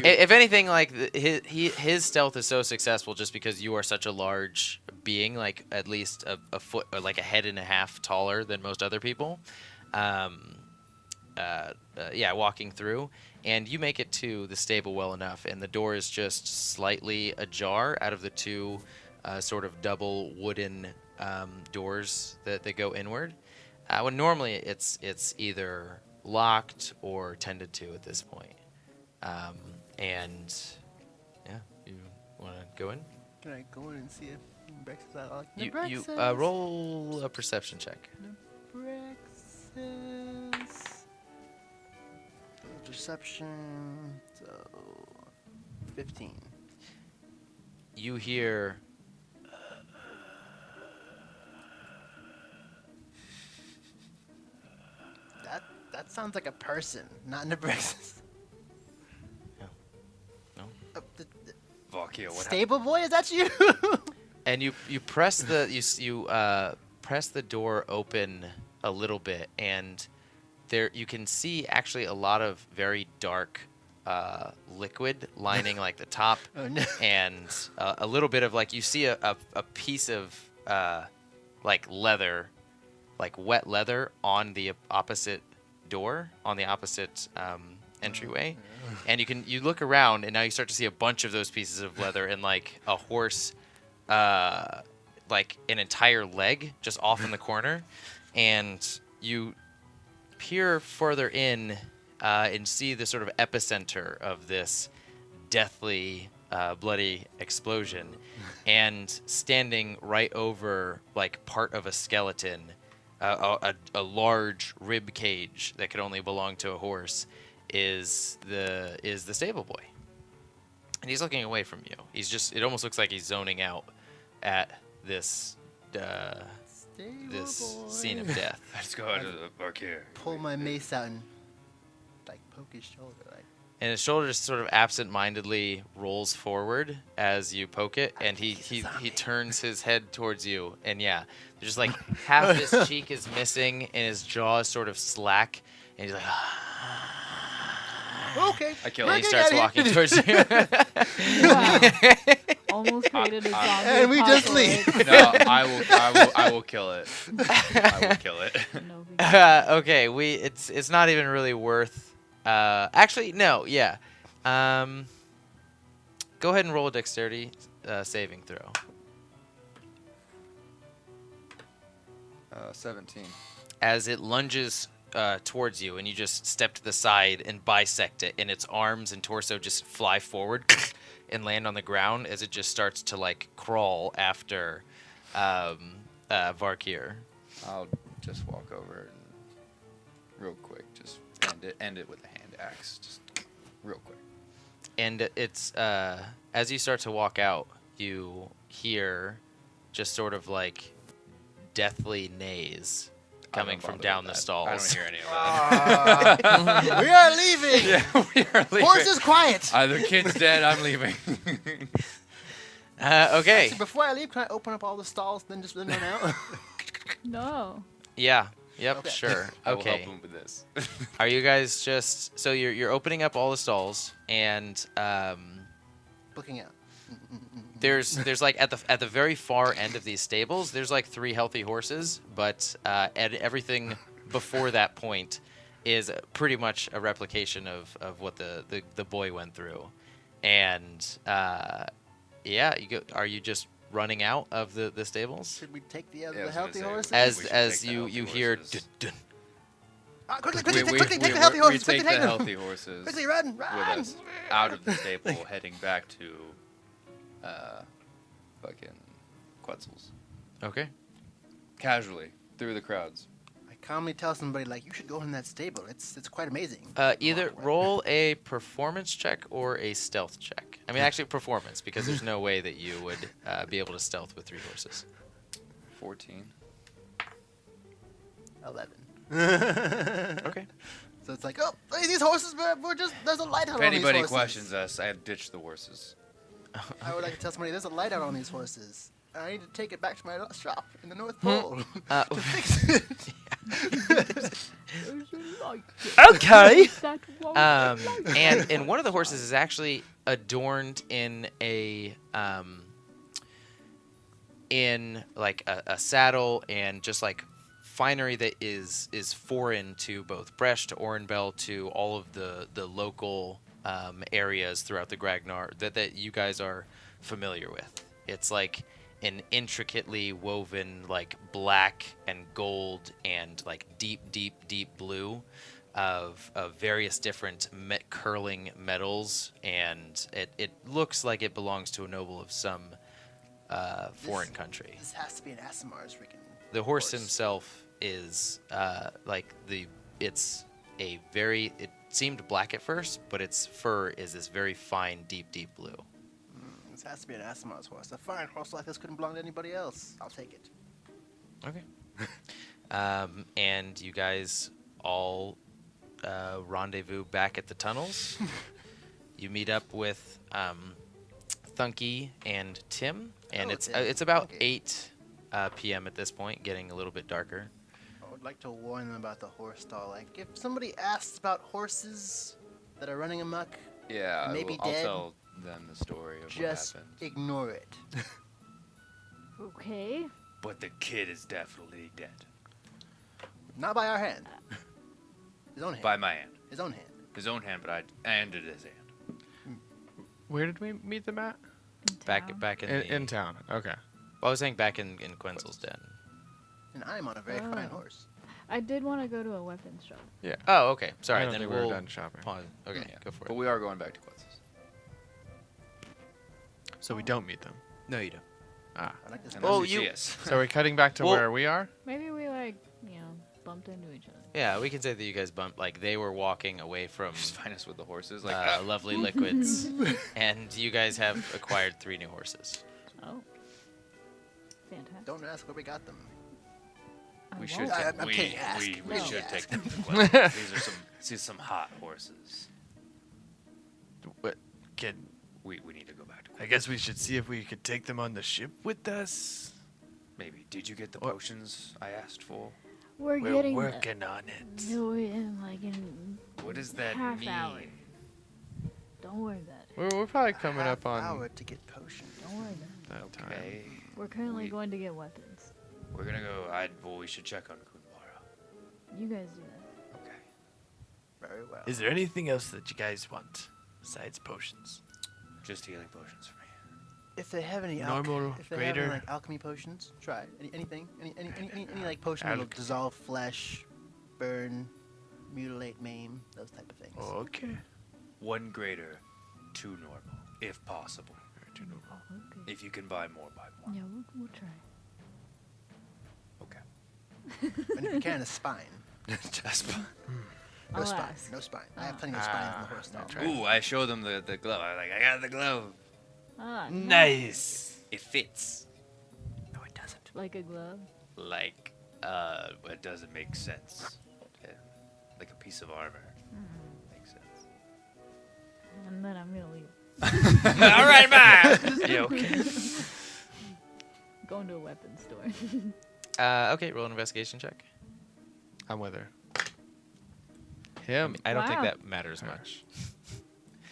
If anything, like his stealth is so successful just because you are such a large being, like at least a foot or like a head and a half taller than most other people. Yeah, walking through, and you make it to the stable well enough, and the door is just slightly ajar out of the two sort of double wooden doors that go inward. When normally it's either locked or tended to at this point. And yeah, you want to go in? Can I go in and see if Brex is out? You roll a perception check. Brexus. Perception. So 15. You hear That sounds like a person, not an Abrexus. no. Fuck you, what Stable boy, is that you? And you press the press the door open a little bit, and there you can see actually a lot of very dark liquid lining like the top, Oh no. and a little bit of like you see a piece of like leather, like wet leather on the opposite door, on the opposite entryway. And you look around, and now you start to see a bunch of those pieces of leather and like a horse, like an entire leg just off in the corner. And you peer further in and see the sort of epicenter of this deathly, bloody explosion. And standing right over like part of a skeleton, a large rib cage that could only belong to a horse, is the stable boy, and he's looking away from you. It almost looks like he's zoning out at this scene of death. Let's go out to the park here. Pull my mace out and like poke his shoulder, like. And his shoulder just sort of absent-mindedly rolls forward as you poke it, and he turns his head towards you, and yeah, there's just like half his cheek is missing, and his jaw is sort of slack, and he's like. Okay. I kill And him. he starts walking towards you. Wow. Almost created a zombie. And we just apocalypse. leave. No, I will kill it. I will kill it. No big deal. Okay, it's not even really worth. Actually, no, yeah. Go ahead and roll a dexterity saving throw. 17. As it lunges towards you, and you just step to the side and bisect it, and its arms and torso just fly forward and land on the ground as it just starts to like crawl after Varkir. I'll just walk over and real quick, just end it with a hand axe, just real quick. And it's as you start to walk out, you hear just sort of like deathly neighs coming from down the stalls. I don't hear any of that. We are leaving. Yeah, we are leaving. Horses quiet. Either kid's dead, I'm leaving. Okay. Actually, before I leave, can I open up all the stalls, then just run out? No. Yeah. Yep. Okay. Sure. I will help Okay. him with this. Are you guys just so you're opening up all the stalls, and Looking out. there's like at the very far end of these stables, there's like 3 healthy horses, but and everything before that point is pretty much a replication of what the boy went through, and yeah, are you just running out of the stables Should we take the Yeah, I was healthy gonna say, horses? we as should as take the you healthy hear horses. dun, Quickly, We take the healthy horses. take Quickly, the take them. healthy horses Quickly, run, with run. us out of the stable, heading back to fucking Quetzal's. okay. Casually, through the crowds. I calmly tell somebody like, you should go in that stable. It's quite amazing. Either roll a performance check or a stealth check. I mean, actually performance, because there's no way that you would be able to stealth with 3 horses. 14. 11. Okay. So it's like, oh, hey, these horses, we're just, there's a light out If on these anybody horses. questions us, I ditched the horses. I would like to tell somebody there's a light out on these horses. I need to take it back to my shop in the North Pole to fix it. Okay. That won't And one of the horses is actually adorned in a saddle and just like finery that is foreign to both Bresh, to Orenbell, to all of the local areas throughout the Gragnar that you guys are familiar with. It's like an intricately woven like black and gold and like deep blue of various different curling metals, and it looks like it belongs to a noble of some foreign country. This has to be an Aasimar's freaking. The horse himself is it seemed black at first, but its fur is this very fine, deep blue. This has to be an Aasimar's horse. A fine horse like this couldn't belong to anybody else. I'll take it. Okay. And you guys all rendezvous back at the tunnels. You meet up with Thunky and Tim, and Oh, it's Tim. it's about Okay. 8 p.m. at this point, getting a little bit darker. I would like to warn them about the horse stall. Like, if somebody asks about horses that are running amok, Yeah, Maybe I'll dead. tell them the story of just what happened. ignore it. Okay. But the kid is definitely dead. Not by our hand. His own hand. By my hand. His own hand. His own hand, but I ended his hand. Where did we meet them at? In Back town. back in, In town. Okay. well, I was saying back in Quenxil's den. And I'm on a very fine Oh. horse. I did want to go to a weapons shop. Yeah. Oh, okay. Sorry. I don't Then think we'll we were done shopping. pause. Okay, Yeah. go for But it. we are going back to Quetzal's. So we don't meet them. No, you don't. Ah. I like this. Unless Oh, you see you- us. So we're cutting back to Well- where we are? Maybe we bumped into each other. Yeah, we can say that you guys bumped. Like they were walking away from Just find us with the horses. Like, lovely liquids, and you guys have acquired 3 new horses. Oh. Fantastic. Don't ask where we got them. I we won't. should. I'm kidding, ask. We No. should Ask. take them to Quetzal's. These are some hot horses. What? Can We need to go back to I Quetzal's. guess we should see if we could take them on the ship with us. Maybe. Did you get the What? potions I asked for? We're We're getting working on it. do it in like in What does that half mean? hour. Don't worry about it. We're probably coming Half up on hour to get potions. Don't worry about it. that time. Okay. We're currently We- going to get weapons. We're gonna go. Well, we should check on Kunbara. You guys do that. Okay. Very well. Is there anything else that you guys want besides potions? Just healing potions for me. If they have any Normal, if they have any, greater? like alchemy potions, try it. Anything, any like potion that'll Alchemy. dissolve flesh, burn, mutilate, maim, those type of things. Okay. 1 greater, 2 normal, if possible. Okay. If you can buy more, buy more. Yeah, we'll try. Okay. And if you can, a spine. Just. No I'll spine. ask. No spine. I have plenty of spines in the horse stall. that's right. Ooh, I show them the glove. I'm like, I got the glove. Ah, Nice. It fits. No, it doesn't. like a glove. Like, it doesn't make sense. Yeah. Like a piece of armor. Makes sense. And then I'm gonna leave. All right, bye. Yeah, okay. Going to a weapons store. Okay, roll an investigation check. I'm with her. I, Him. mean, I don't think Wow. that matters much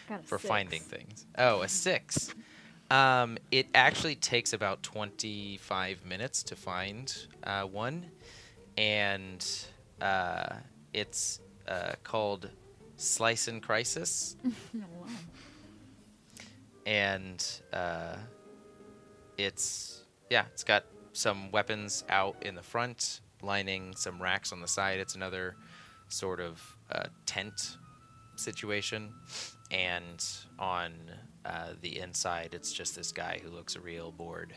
Got a for 6. finding things. Oh, a 6. It actually takes about 25 minutes to find one, and it's called Slice and Crisis, Oh, wow. and it's got some weapons out in the front, lining some racks on the side. It's another sort of tent situation, and on the inside, it's just this guy who looks real bored.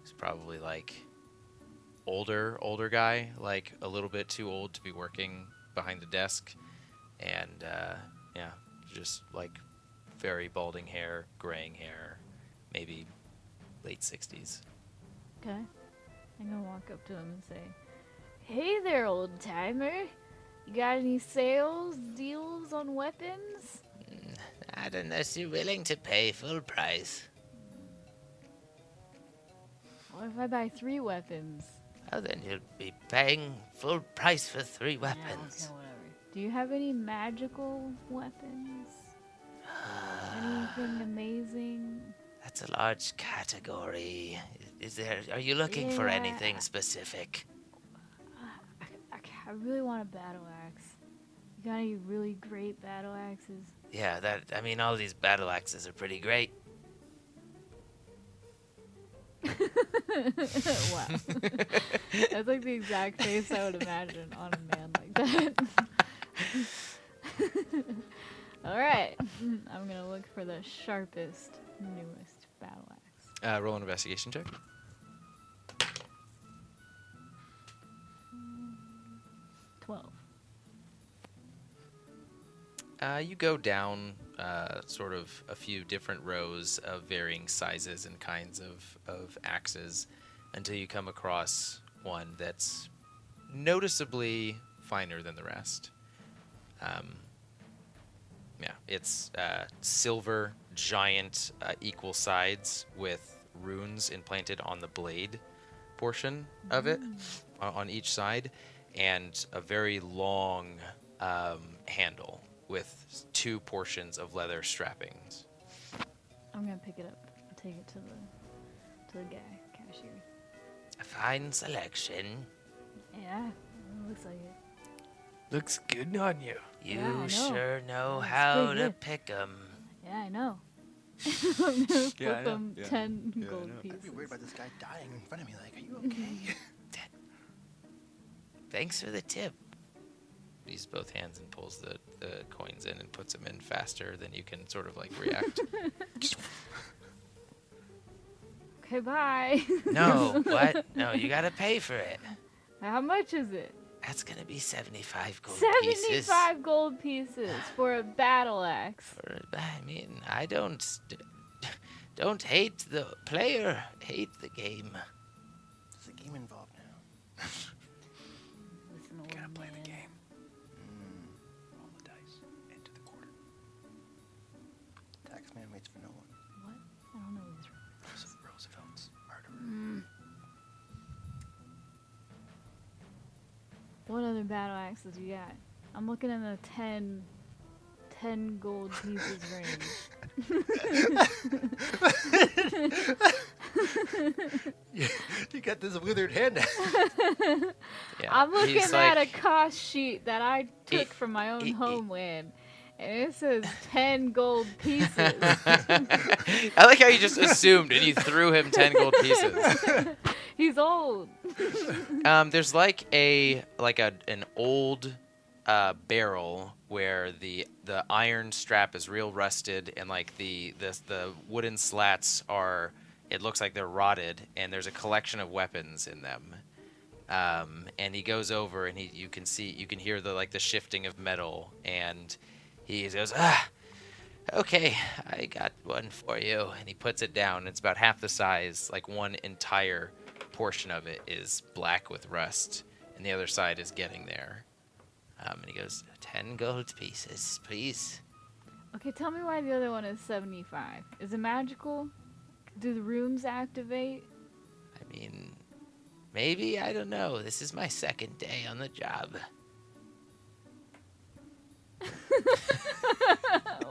He's probably like older guy, like a little bit too old to be working behind the desk, and just like very balding hair, graying hair, maybe late 60s. Okay. I'm gonna walk up to him and say, "Hey there, old timer. You got any sales deals on weapons?" Not unless you're willing to pay full price. What if I buy 3 weapons? Oh, then you'll be paying full price for 3 Yeah, weapons. okay, whatever. Do you have any magical weapons? Anything amazing? That's a large category. Are you looking for Yeah. anything specific? I really want a battle axe. You got any really great battle axes? Yeah, all these battle axes are pretty great. Wow. That's like the exact face I would imagine on a man like that. Alright. I'm going to look for the sharpest, newest battle axe. Roll an investigation check. 12. You go down sort of a few different rows of varying sizes and kinds of axes until you come across one that's noticeably finer than the rest. Yeah, it's silver, giant, equal sides with runes implanted on the blade portion of it on each side, and a very long handle with 2 portions of leather strappings. I'm gonna pick it up and take it to the guy, cashier. A fine selection. Yeah, it looks like it. Looks good on you. You Yeah, I know. sure know It's how pretty to good. pick 'em. Yeah, I know. I'm gonna Yeah, I flip know. him Yeah. 10 Yeah, I gold know. I'd be pieces. worried about this guy dying in front of me. Like, are you okay? Thanks for the tip. He uses both hands and pulls the coins in and puts them in faster than you can sort of like react. Okay, bye. No, what? No, you gotta pay for it. How much is it? That's gonna be 75 gold 75 pieces. gold pieces for a battle axe. I mean, I don't hate the player, hate the game. There's a game involved now. Listen, old Gotta play the man. game. Roll the dice. Into the quarter. Taxman waits for no one. What? I don't know these. Roosevelt's murderer. What other battle axes you got? I'm looking in the 10 gold pieces range. You got this withered hand. Yeah, I'm looking he's at like, a cost sheet that I took It- from my own it- homeland, and it says 10 gold pieces. I like how you just assumed and you threw him 10 gold pieces. He's old. There's like an old barrel where the iron strap is real rusted and like the wooden slats are, it looks like they're rotted, and there's a collection of weapons in them. And he goes over and you can hear the shifting of metal, and he goes, okay, I got one for you, and he puts it down. It's about half the size, like one entire portion of it is black with rust, and the other side is getting there. And he goes, 10 gold pieces, please. Okay, tell me why the other one is 75. Is it magical? Do the runes activate? I mean, maybe, I don't know. This is my second day on the job.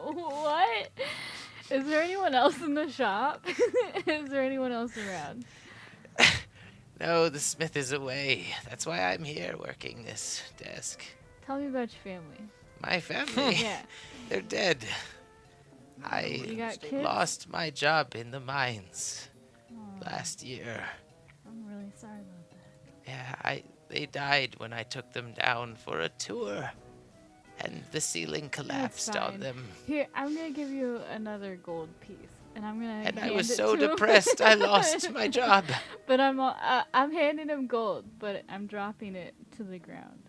What? Is there anyone else in the shop? Is there anyone else around? No, the smith is away. That's why I'm here working this desk. Tell me about your family. My family, Yeah. they're dead. You I got kids? lost my job in the mines Aw, last year. I'm really sorry about that. Yeah, they died when I took them down for a tour, and the ceiling collapsed on fine. them. Here, I'm gonna give you another gold piece, and I'm gonna. And I hand was it so to him. depressed I lost my job. But I'm handing him gold, but I'm dropping it to the ground.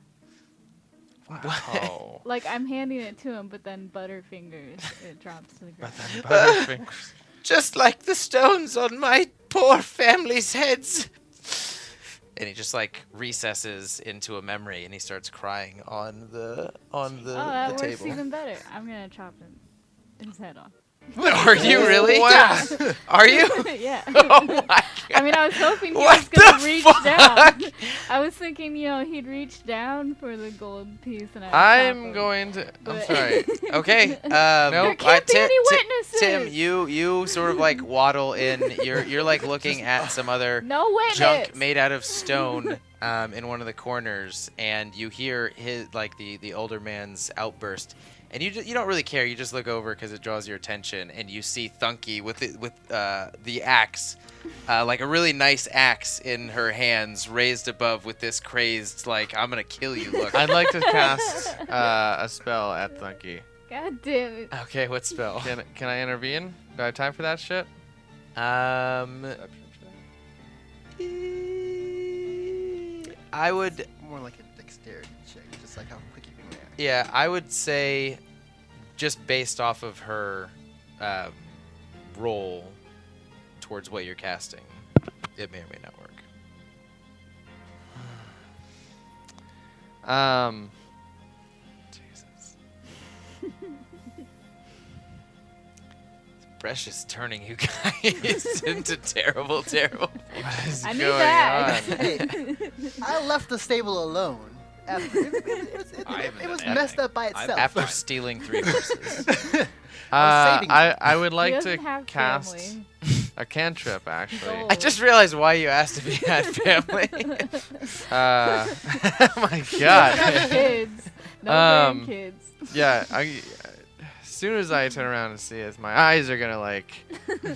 Oh. Like I'm handing it to him, but then Butterfingers it drops to the ground. Butterfingers. Just like the stones on my poor family's heads. And he just like recesses into a memory, and he starts crying on the Oh, that the works table. even better. I'm gonna chop his head off. Are you really? Wow. Are you? Yeah. Oh my God. I mean, I was hoping he What was gonna the reach fuck? down. I was thinking, he'd reach down for the gold piece, and I'm going to. I'm But- sorry. Okay. Nope. There can't be any witnesses. Tim, you sort of like waddle in. You're like looking at some other No witness. junk made out of stone in one of the corners, and you hear his the older man's outburst, and you don't really care. You just look over because it draws your attention, and you see Thunky with the axe, like a really nice axe in her hands, raised above with this crazed I'm gonna kill you look. I'd like to cast a spell at Thunky. God damn it. Okay, what spell? Can I intervene? Do I have time for that shit? I would. More like a dexterity check, just like how quick you can react. Yeah, I would say, just based off of her roll towards what you're casting, it may or may not work. Jesus. Bresh is turning you guys into terrible. I need that. Hey, I left the stable alone. After, it was messed up by itself. After stealing 3 horses. I would He like to doesn't have cast family. a cantrip, actually. Gold. I just realized why you asked if he had family. Oh my god. Kids. No grandkids. Yeah, as soon as I turn around and see it, my eyes are gonna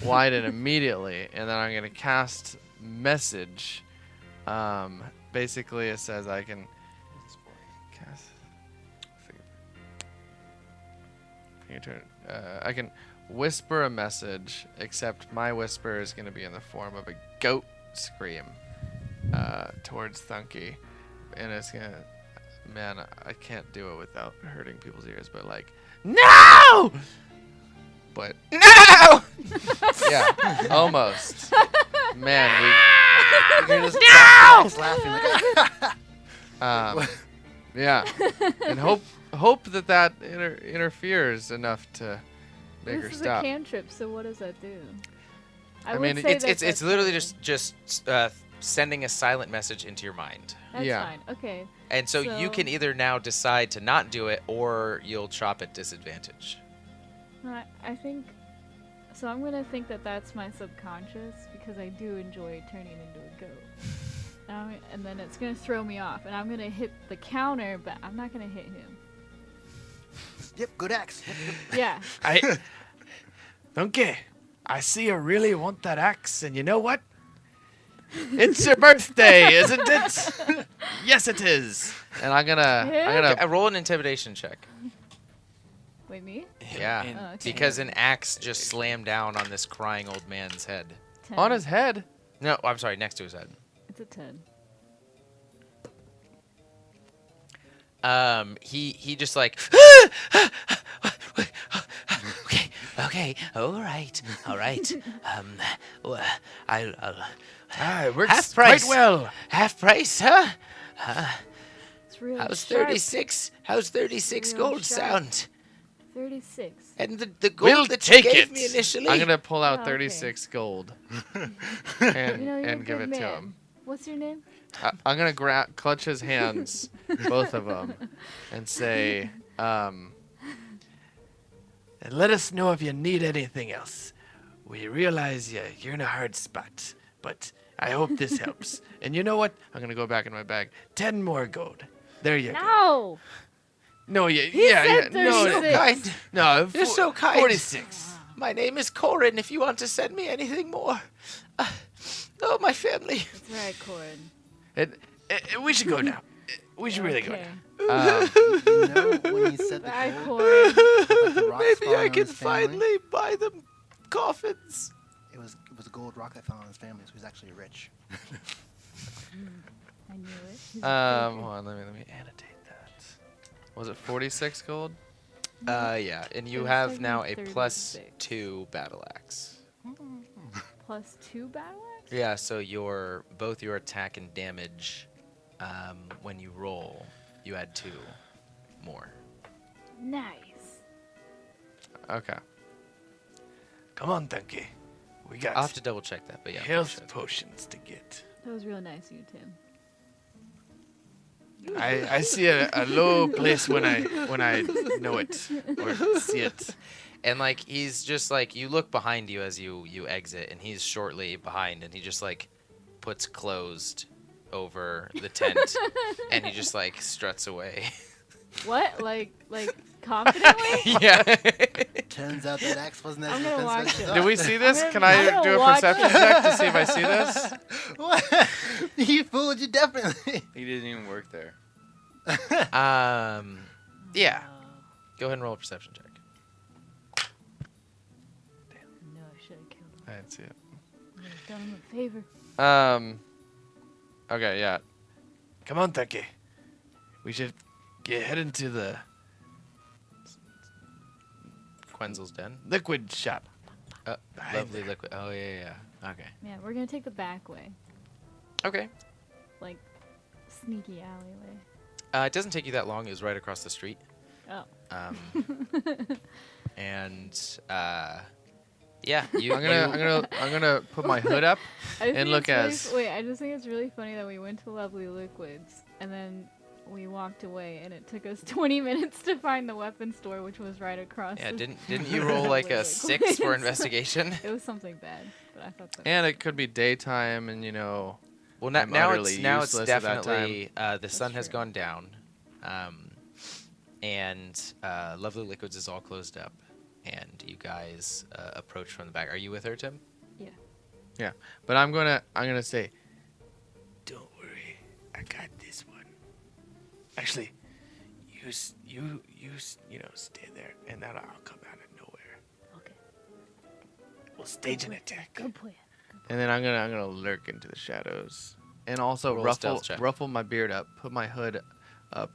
widen immediately, and then I'm gonna cast message. Basically, it says I can cast. I can whisper a message, except my whisper is gonna be in the form of a goat scream towards Thunky, and it's gonna. Man, I can't do it without hurting people's ears, but no! But No! yeah, almost. Man, You're just No! laughing like, yeah, and hope that interferes enough to make her This is a stop. cantrip, so what does that do? I would mean, say It's that's literally fine. just sending a silent message into your mind. That's yeah. fine. Okay. And so you can either now decide to not do it, or you'll chop at disadvantage. I think. So I'm gonna think that that's my subconscious because I do enjoy turning into a goat. And then it's gonna throw me off, and I'm gonna hit the counter, but I'm not gonna hit him. yep, good axe. Yeah. Okay, I see you really want that axe, and you know what? It's your birthday, isn't it? Yes, it is. And I'm gonna Roll an intimidation check. Wait, me? Yeah, Oh, okay. because an axe just slammed down on this crying old man's head. 10. on his head. No, I'm sorry, next to his head. It's a 10. He just okay, all right. I'll It works Half price. quite well. half price, huh? It's real How's sharp. 36? How's 36 Real gold sharp. sound? 36. And the gold We'll that you take gave it. me initially? I'm gonna pull out Oh, 36 gold and You're a give good it to man. him. What's your name? I'm gonna clutch his hands, both of them, and say, And let us know if you need anything else. We realize you're in a hard spot, but I hope this helps. And you know what? I'm gonna go back in my bag. 10 more gold. There you go. No! No, said no, 36. kind. no. You're so kind. 46. My name is Corin if you want to send me anything more. Oh, my family. That's right, Corin. We should go now. We should really go Okay. now. You know when he said the Bye, gold, Corin. like the rocks Maybe falling I on can his family, finally buy them coffins. It was a gold rock that fell on his family, so he's actually rich. I knew it. He's Hold on, let me annotate that. Was it 46 gold? Yeah, and you It was have like now a 36. +2 battle axe. +2 battle axe? Yeah, so both your attack and damage, when you roll, you add 2 more. Nice. Okay. Come on, Donkey. We got I'll have to double check that, but yeah. health potions to get. That was real nice of you, Tim. I see a low place when I know it or see it. And he's just you look behind you as you exit, and he's shortly behind, and he just puts closed over the tent, and he just like struts away. What? Like confidently? Yeah. Turns out that axe wasn't as I'm gonna defensive watch as you it. thought. Did we see this? I'm Can gonna I do a watch perception it. check to see if I see this? What? He fooled you definitely. He didn't even work there. Yeah. Go ahead and roll a perception check. No, I should have killed him. I didn't see it. I would've done him a favor. Okay, yeah. Come on, Thunkey. We should get head into the Quenxil's den. liquid shop. Lovely liquid. Oh yeah. Okay. Yeah, we're gonna take the back way, Okay. like sneaky alleyway. It doesn't take you that long. It was right across the street. Oh. And yeah, you. I'm gonna put my hood up. I just And think look it's as- really, wait, I just think it's really funny that we went to Lovely Liquids and then we walked away, and it took us 20 minutes to find the weapon store, which was right across. Yeah. the- Didn't you roll like a Lovely 6 for Liquids. investigation? It was something bad, but I thought that. And it could be daytime, and Well, now, I'm now utterly it's useless at that definitely the sun has true. gone down, and Lovely Liquids is all closed up, and you guys approach from the back. Are you with her, Tim? Yeah. but I'm gonna say, Don't worry, I got this one. Actually, you stay there, and then I'll come out of nowhere. Okay. We'll stage an attack. Good plan. and then I'm gonna lurk into the shadows, and also Roll a stealth check. ruffle my beard up, put my hood up,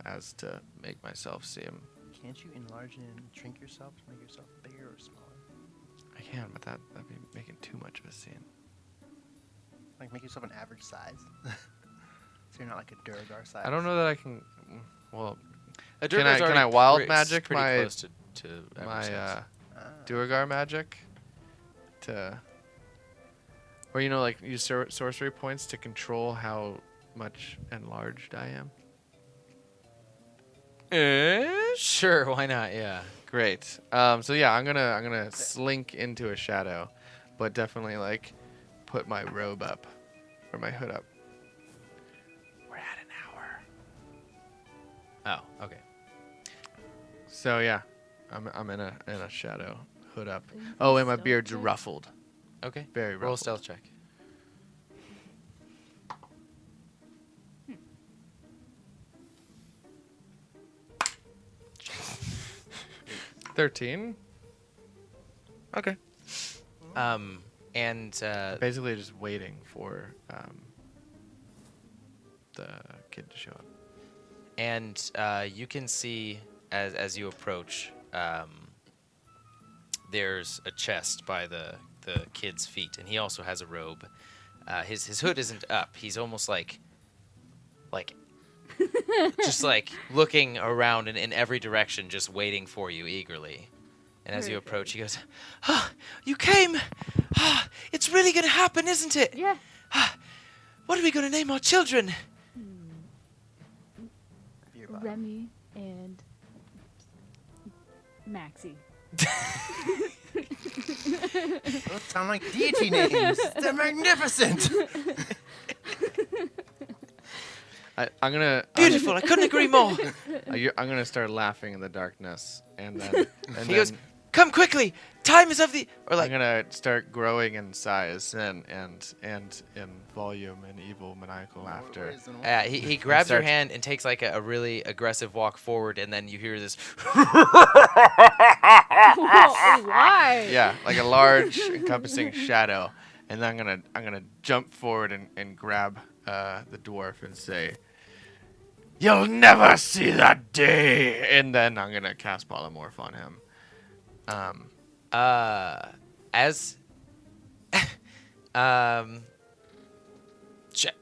as to make myself see him. Can't you enlarge and shrink yourself to make yourself bigger or smaller? I can, but that'd be making too much of a scene. Like make yourself an average size. So you're not like a Duergar size. I don't know that I can. Well, A Can Duergar's I already wild it's magic pretty my- close to average my size. Duergar magic to, or like use sorcery points to control how much enlarged I am. Sure, why not? Yeah. Great. So yeah, I'm gonna slink into a shadow, but definitely like put my robe up or my hood up. We're at an hour. Oh, okay. So yeah, I'm in a shadow, hood up. Then you can Oh, and my stealth beard's check. ruffled, Okay. very Roll a ruffled. stealth check. 13. Okay. And Basically just waiting for the kid to show up. and you can see as you approach, there's a chest by the kid's feet, and he also has a robe. His hood isn't up. He's almost like just like looking around in every direction, just waiting for you eagerly. And as you Very approach, he goes, "Ah, you came! Ah, it's really gonna happen, isn't it? Yeah. What are we gonna name our children?" Beer bottle. Remy and Maxi. Those sound like deity names. They're magnificent. I'm gonna Beautiful. I couldn't agree more. I'm gonna start laughing in the darkness, and then He goes, "Come quickly! Time is of the..." Or I'm like, gonna start growing in size and in volume and evil maniacal laughter. he grabs your starts- hand and takes like a really aggressive walk forward, and then you hear this. Why? Yeah, like a large encompassing shadow, and then I'm gonna jump forward and grab the dwarf and say, "You'll never see that day!" And then I'm gonna cast polymorph on him. As check.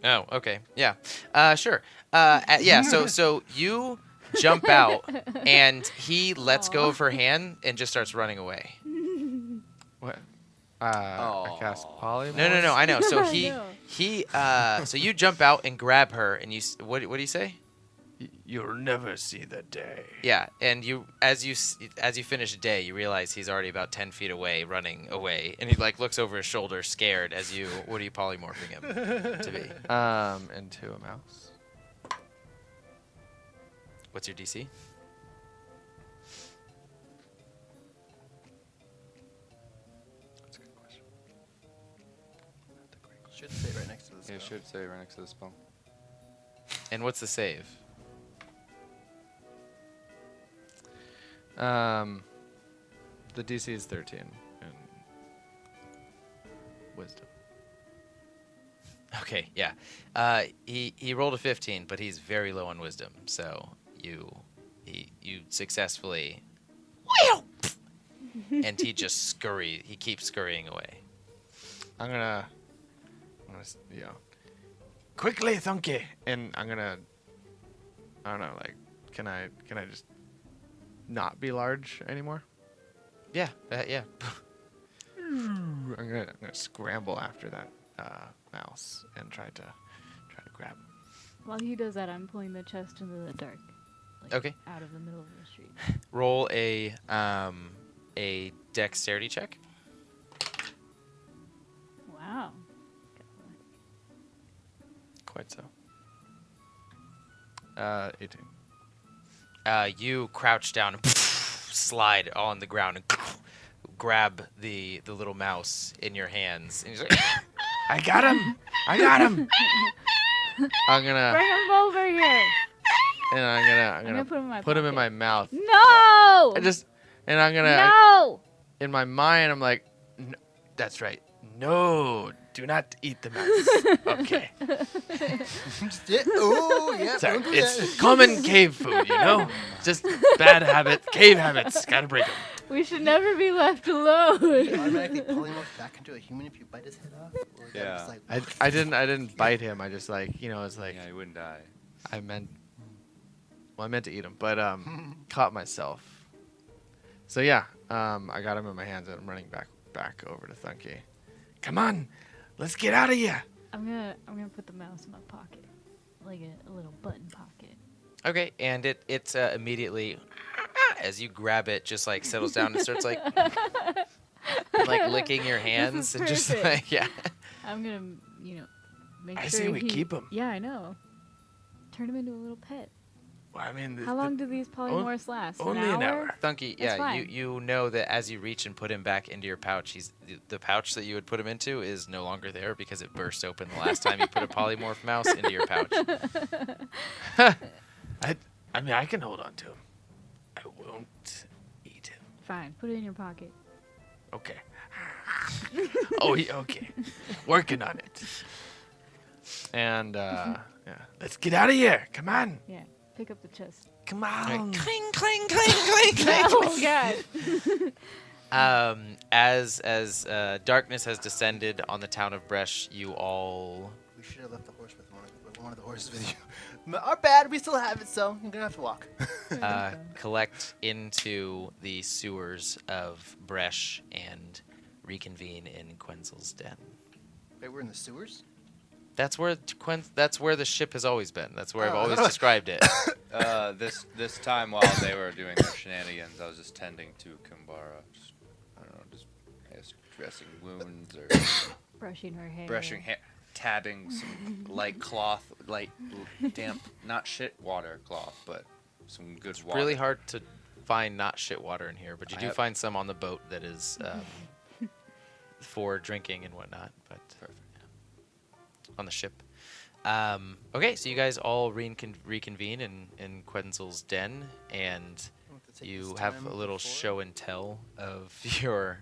Oh, okay. Yeah. Sure. Yeah, so you jump out and he lets go of her hand and just starts running away. What? I cast polymorph. No, I know. So I know. so you jump out and grab her and what do you say? You'll never see the day. Yeah, and as you finish day, you realize he's already about 10 feet away, running away, and he like looks over his shoulder, scared. What are you polymorphing him to be? Into a mouse. What's your DC? That's a good question. Should say right next to the spell. It should say right next to the spell. And what's the save? The DC is 13 and wisdom. Okay, yeah. He rolled a 15, but he's very low on wisdom, so you successfully, and he keeps scurrying away. I'm gonna Quickly, Thunky. and I don't know, like, can I just not be large anymore? Yeah, yeah. I'm gonna scramble after that mouse and try to grab him. While he does that, I'm pulling the chest into the dark. Like, Okay. Out of the middle of the street. Roll a dexterity check. Wow. Quite so. 18. You crouch down and slide on the ground and grab the little mouse in your hands. And he's like, I got him. I got him. I'm gonna Bring him over here. and I'm gonna gonna put him in in my my pocket. mouth. No! And I'm gonna No! in my mind I'm like, That's right. No, do not eat the mouse. Okay. Oh, yeah. Sorry, don't do it's that. common cave food, you know? Just bad habit, cave habits. Gotta break them. We should never be left alone. You automatically polymorph back into a human if you bite his head off? Or is that Yeah. just like, I didn't bite him. I just it's like Yeah, he wouldn't die. I meant to eat him, but caught myself. So yeah, I got him in my hands and I'm running back over to Thunky. Come on, let's get out of here. I'm gonna put the mouse in my pocket, like a little button pocket. okay, and it's immediately, as you grab it, just like settles down and starts like licking your hands and just perfect. like, yeah. I'm gonna, make I sure say we he- keep him. Yeah, I know. Turn him into a little pet. Well, I mean, How long do these polymorphs last? only an hour. Thunky, That's yeah, fine. you know that as you reach and put him back into your pouch, the pouch that you would put him into is no longer there because it burst open the last time you put a polymorph mouse into your pouch. I mean, I can hold on to him. I won't eat him. Fine, put it in your pocket. Okay. Okay. Working on it. And yeah. Let's get out of here. Come on. Yeah, pick up the chest. Come on. Cling, cling, cling, cling, cling. Oh God. As darkness has descended on the town of Bresh, you all we should have left the horse with one of the horses with you. Our bad, we still have it, so you're gonna have to walk. collect into the sewers of Bresh and reconvene in Quenxil's den. Wait, we're in the sewers? That's where the ship has always been. That's where I've Oh. always described it. This time while they were doing their shenanigans, I was just tending to Kumbara. Just, I don't know, just I guess dressing wounds or Brushing her hair. brushing hair, tabbing some light cloth, light damp, not shit water cloth, but some good It's water. really hard to find not shit water in here, but you I do have- find some on the boat that is for drinking and whatnot. But Perfect. on the ship. Okay, so you guys all reconvene in Quenxil's den, and you have a little show and tell of your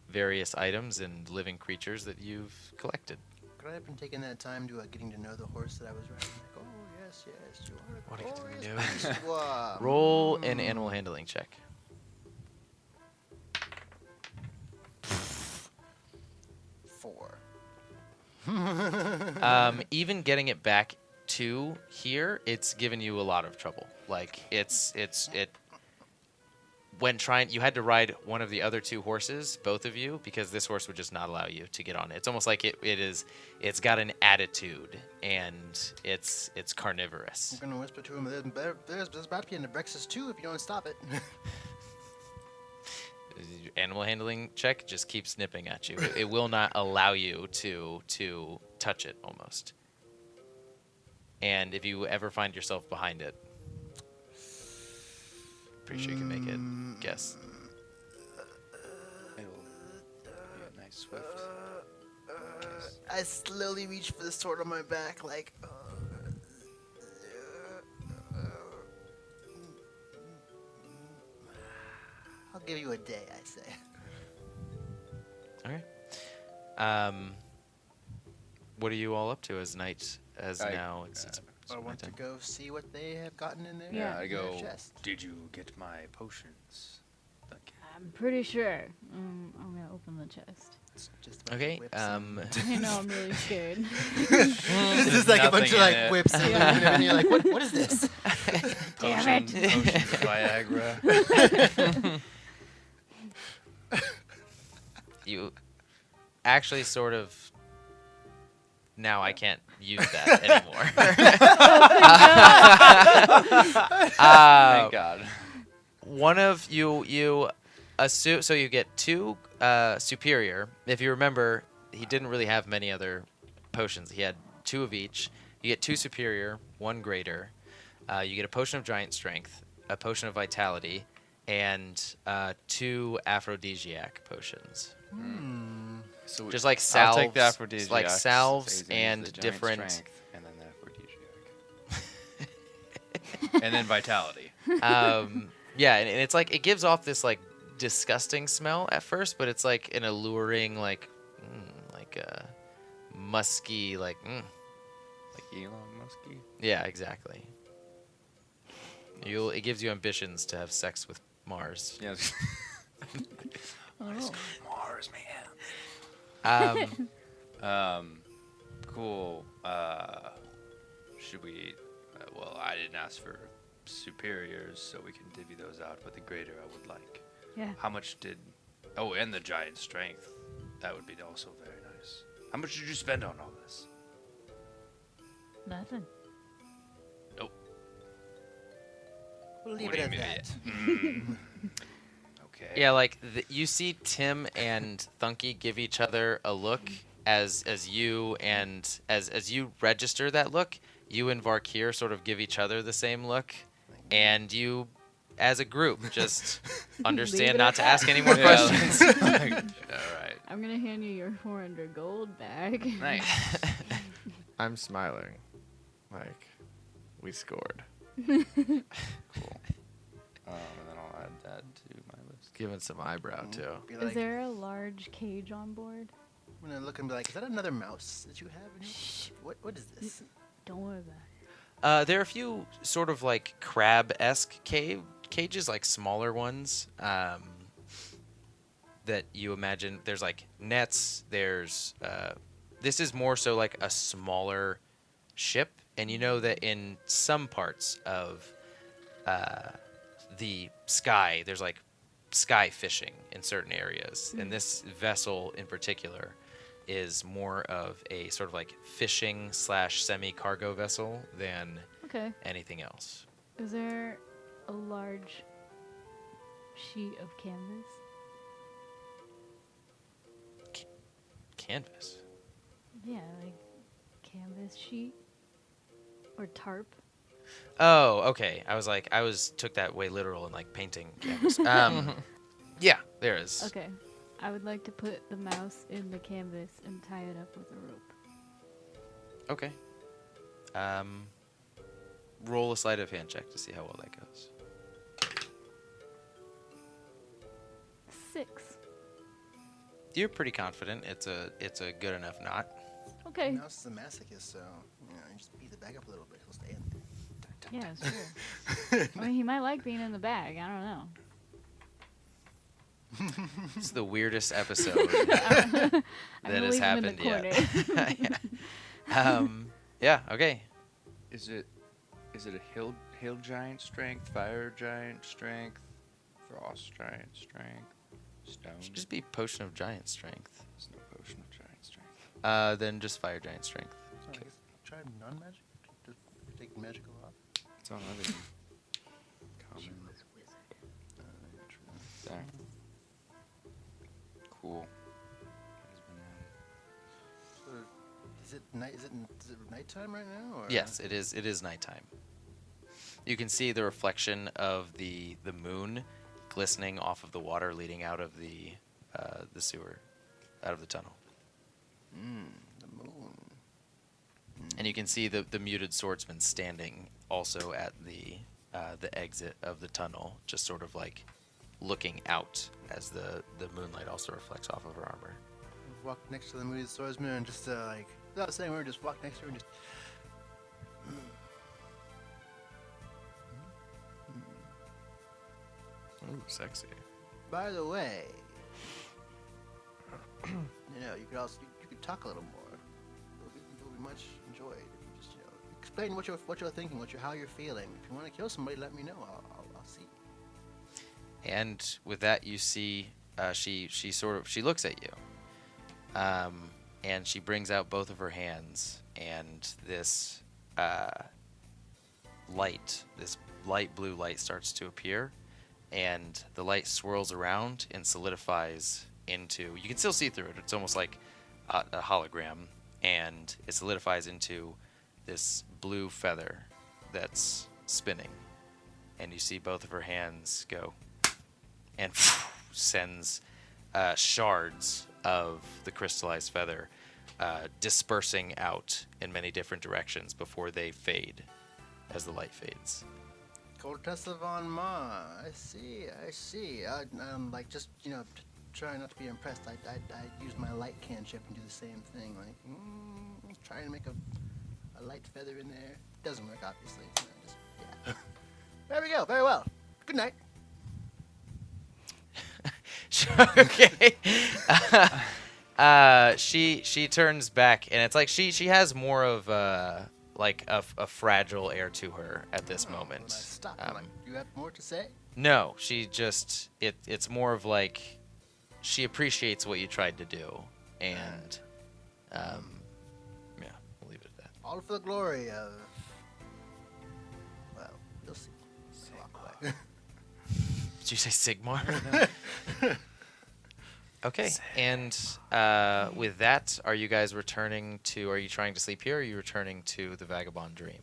various items and living creatures that you've collected. Could I have been taking that time to getting to know the horse that I was riding? Like, oh, yes, you are What a do you glorious know? Beasticus. Roll an animal handling check. 4. Even getting it back to here, it's given you a lot of trouble. Like when trying, you had to ride one of the other two horses, both of you, because this horse would just not allow you to get on it. It's almost like it's got an attitude, and it's carnivorous. I'm gonna whisper to him. There's about to be an Abrexus too if you don't stop it. Animal handling check just keeps nipping at you. It will not allow you to touch it almost. And if you ever find yourself behind it, pretty sure you can make it. Guess. It'll be a nice swift. I slowly reach for the sword on my back, like. I'll give you a day, I say. Okay. What are you all up to as night? As now it's I want to go see what they have gotten in there. Yeah. I go, chest. did you get my potions? Thank you. I'm pretty sure. I'm gonna open the chest. It's just about Okay. whips and- I know, I'm really scared. This is like a bunch of nothing in like it. whips and Yeah. and you're like, what is this? Damn it. Potions of Viagra. You actually sort of. Now I can't use that anymore. Thank God. One of you assume, so you get two superior. If you remember, he didn't really have many other potions. He had two of each. You get two superior, one greater. You get a potion of giant strength, a potion of vitality, and two aphrodisiac potions. So Just like I'll salves, take the aphrodisiacs. like salves He's gonna use and the giant different. strength, and then the aphrodisiac. And then vitality. Yeah, and it's like it gives off this like disgusting smell at first, but it's like an alluring, like musky, like. Like Elon Muskie. Yeah, exactly. It gives you ambitions to have sex with Mars. Yeah. Oh. Mars, Um, Cool. Should we? Well, I didn't ask for superiors, so we can divvy those out. But the greater, I would like. Yeah. How much did? Oh, and the giant strength. That would be also very nice. How much did you spend on all this? Nothing. Nope. We'll leave What it do you at mean? that. Okay. yeah, like you see Tim and Thunky give each other a look as you register that look. You and Varkir sort of give each other the same look, and you, as a group, just Leave understand it not at to that. ask any more Yeah. questions. All right. I'm gonna hand you your 400 gold back. Nice. I'm smiling. Like, we scored. Cool. And then I'll add that to my list. Giving some eyebrow, too. Be Is like, there a large cage on board? I'm gonna look and be like, is that another mouse that you have in here? What is this? Don't worry about it. There are a few sort of like crab-esque cages, like smaller ones, that you imagine. There's like nets. There's this is more so like a smaller ship, and you know that in some parts of the sky, there's like sky fishing in certain areas, and this vessel in particular is more of a sort of like fishing / semi-cargo vessel than Okay. anything else. Is there a large sheet of canvas? Canvas. Yeah, like canvas sheet or tarp. Oh, okay. I took that way literal and like painting canvas. Yeah, there is. Okay. I would like to put the mouse in the canvas and tie it up with a rope. Okay. Roll a sleight of hand check to see how well that goes. 6. You're pretty confident it's a good enough knot. Okay. Mouse is a masochist, so you just beat the bag up a little bit. He'll stay in there. Yeah, it's true. I mean, he might like being in the bag. I don't know. It's the weirdest episode I'm that gonna has leave him in happened the yet. corner. Yeah. Yeah. Okay. Is it a hill giant strength, fire giant strength, Frost giant strength. Stone. Should just be potion of giant strength. There's no potion of giant strength. Then just fire giant strength. So I guess try non-magic. Just take magical off. It's on other common. There. Cool. So is it night? Is it nighttime right now? Or? Yes, it is. It is nighttime. You can see the reflection of the moon glistening off of the water leading out of the sewer, out of the tunnel. The moon. And you can see the muted swordsman standing also at the exit of the tunnel, just sort of like looking out as the moonlight also reflects off of her armor. Walk next to the moody swordsman and just like without saying a word, just walk next to her and just. Ooh, sexy. By the way, you could also you could talk a little more. It'll be much enjoyed if you just explain what you're thinking, how you're feeling. If you want to kill somebody, let me know. I'll see. And with that, you see she looks at you, and she brings out both of her hands, and this light blue light starts to appear. And the light swirls around and solidifies into... You can still see through it. It's almost like a hologram. And it solidifies into this blue feather that's spinning. And you see both of her hands go and sends shards of the crystallized feather dispersing out in many different directions before they fade as the light fades. Cortessa von Ma. I see. I'm like just trying not to be impressed. I use my light cantrip and do the same thing. Like trying to make a light feather in there. Doesn't work, obviously. Yeah. There we go. Very well. Good night. Okay. She turns back, and it's like she has more of like a fragile air to her at this moment. Stop. You have more to say? No, she just it's more of like she appreciates what you tried to do, and yeah, we'll leave it at that. All for the glory of. Well, you'll see. Walk away. Did you say Sigmar? Okay, and with that, are you guys returning to... Are you trying to sleep here, or are you returning to the Vagabond Dream?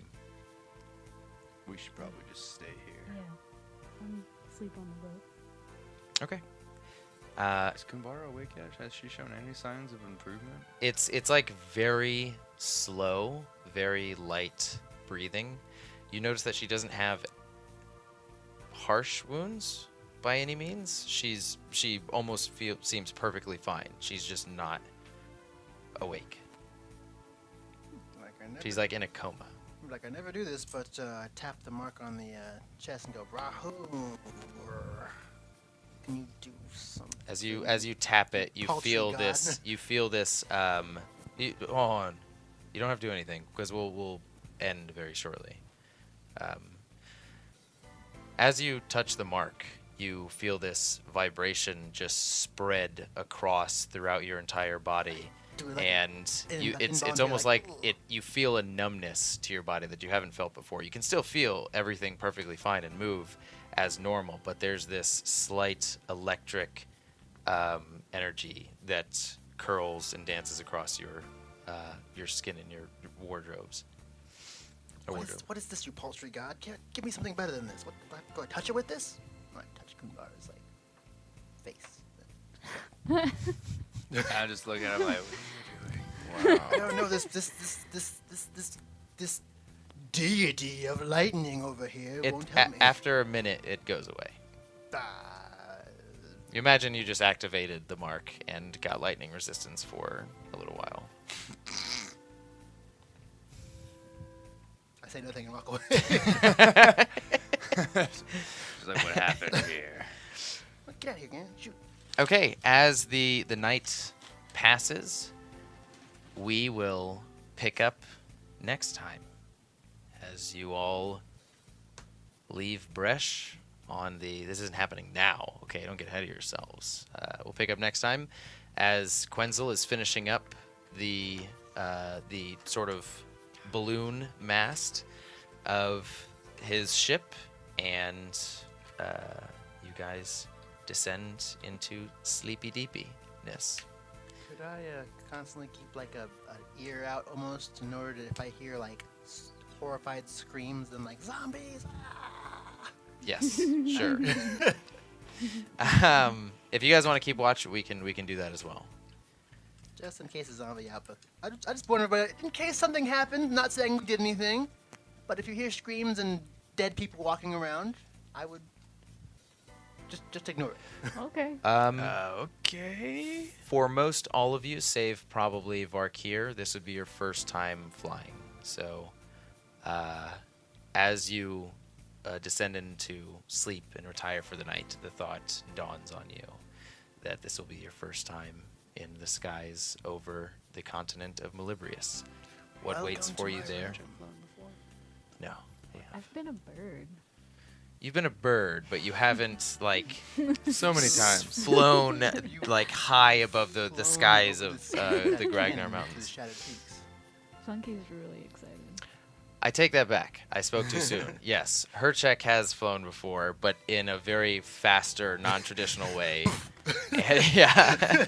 We should probably just stay here. Yeah. Sleep on the boat. Okay. Is Kumbara awake yet? Has she shown any signs of improvement? It's like very slow, very light breathing. You notice that she doesn't have harsh wounds by any means. She almost seems perfectly fine. She's just not awake. She's like in a coma. Like I never do this, but I tap the mark on the chest and go, Rahu. Can you do something? As you tap it, you Paltry feel god. this. You feel this. Hold on. You don't have to do anything because we'll end very shortly. As you touch the mark, you feel this vibration just spread across throughout your entire body, and it's almost like you feel a numbness to your body that you haven't felt before. You can still feel everything perfectly fine and move as normal, but there's this slight electric energy that curls and dances across your skin and your wardrobes. What is this, you paltry god? Give me something better than this. What, do I touch it with this? I touch Kumbara's face. I just look at him like, what are you doing? No, this deity of lightning over here won't help me. After a minute, it goes away. You imagine you just activated the mark and got lightning resistance for a little while. I say nothing and walk away. It's like, what happened here? Get out of here, man. Shoot. Okay, as the night passes, we will pick up next time as you all leave Bresh on the. This isn't happening now. Okay, don't get ahead of yourselves. We'll pick up next time as Quenxil is finishing up the sort of balloon mast of his ship, and you guys descend into sleepy deepiness. Could I constantly keep like a ear out almost in order to, if I hear like horrified screams and like zombies? Ah! Yes, sure. If you guys want to keep watch, we can do that as well. Just in case a zombie output. I just wonder, but in case something happened, not saying we did anything, but if you hear screams and dead people walking around, I would just ignore it. Okay. Okay. For most all of you, save probably Varkir, this would be your first time flying. So, as you descend into sleep and retire for the night, the thought dawns on you that this will be your first time in the skies over the continent of Malibrius. What waits for you there? No. Yeah. I've been a bird. You've been a bird, but you haven't, like, So many times. flown, like, high above the skies of the Gragnar Mountains. Funky's really excited. I take that back. I spoke too soon. Yes, Hercheck has flown before, but in a very faster, non-traditional way. And, yeah.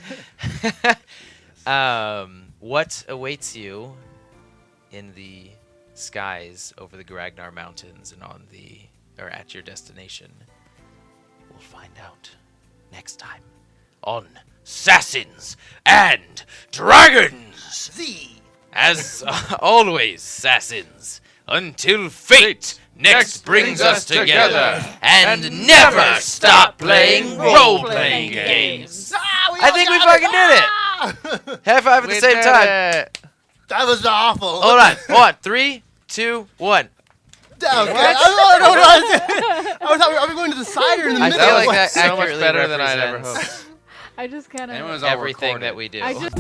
What awaits you in the skies over the Gragnar Mountains and at your destination? We'll find out next time on SASANS and Dragons. As always, SASANS, until fate next brings us together, and never stop playing role-playing games. I think we fucking did it. High five at the same time. That was awful. Hold on. 3, 2, 1. I thought are we going to the side or in the I middle? feel like that So much accurately better than I'd ever represents hoped. I just kind And it of. was all everything recorded. that we do. I just.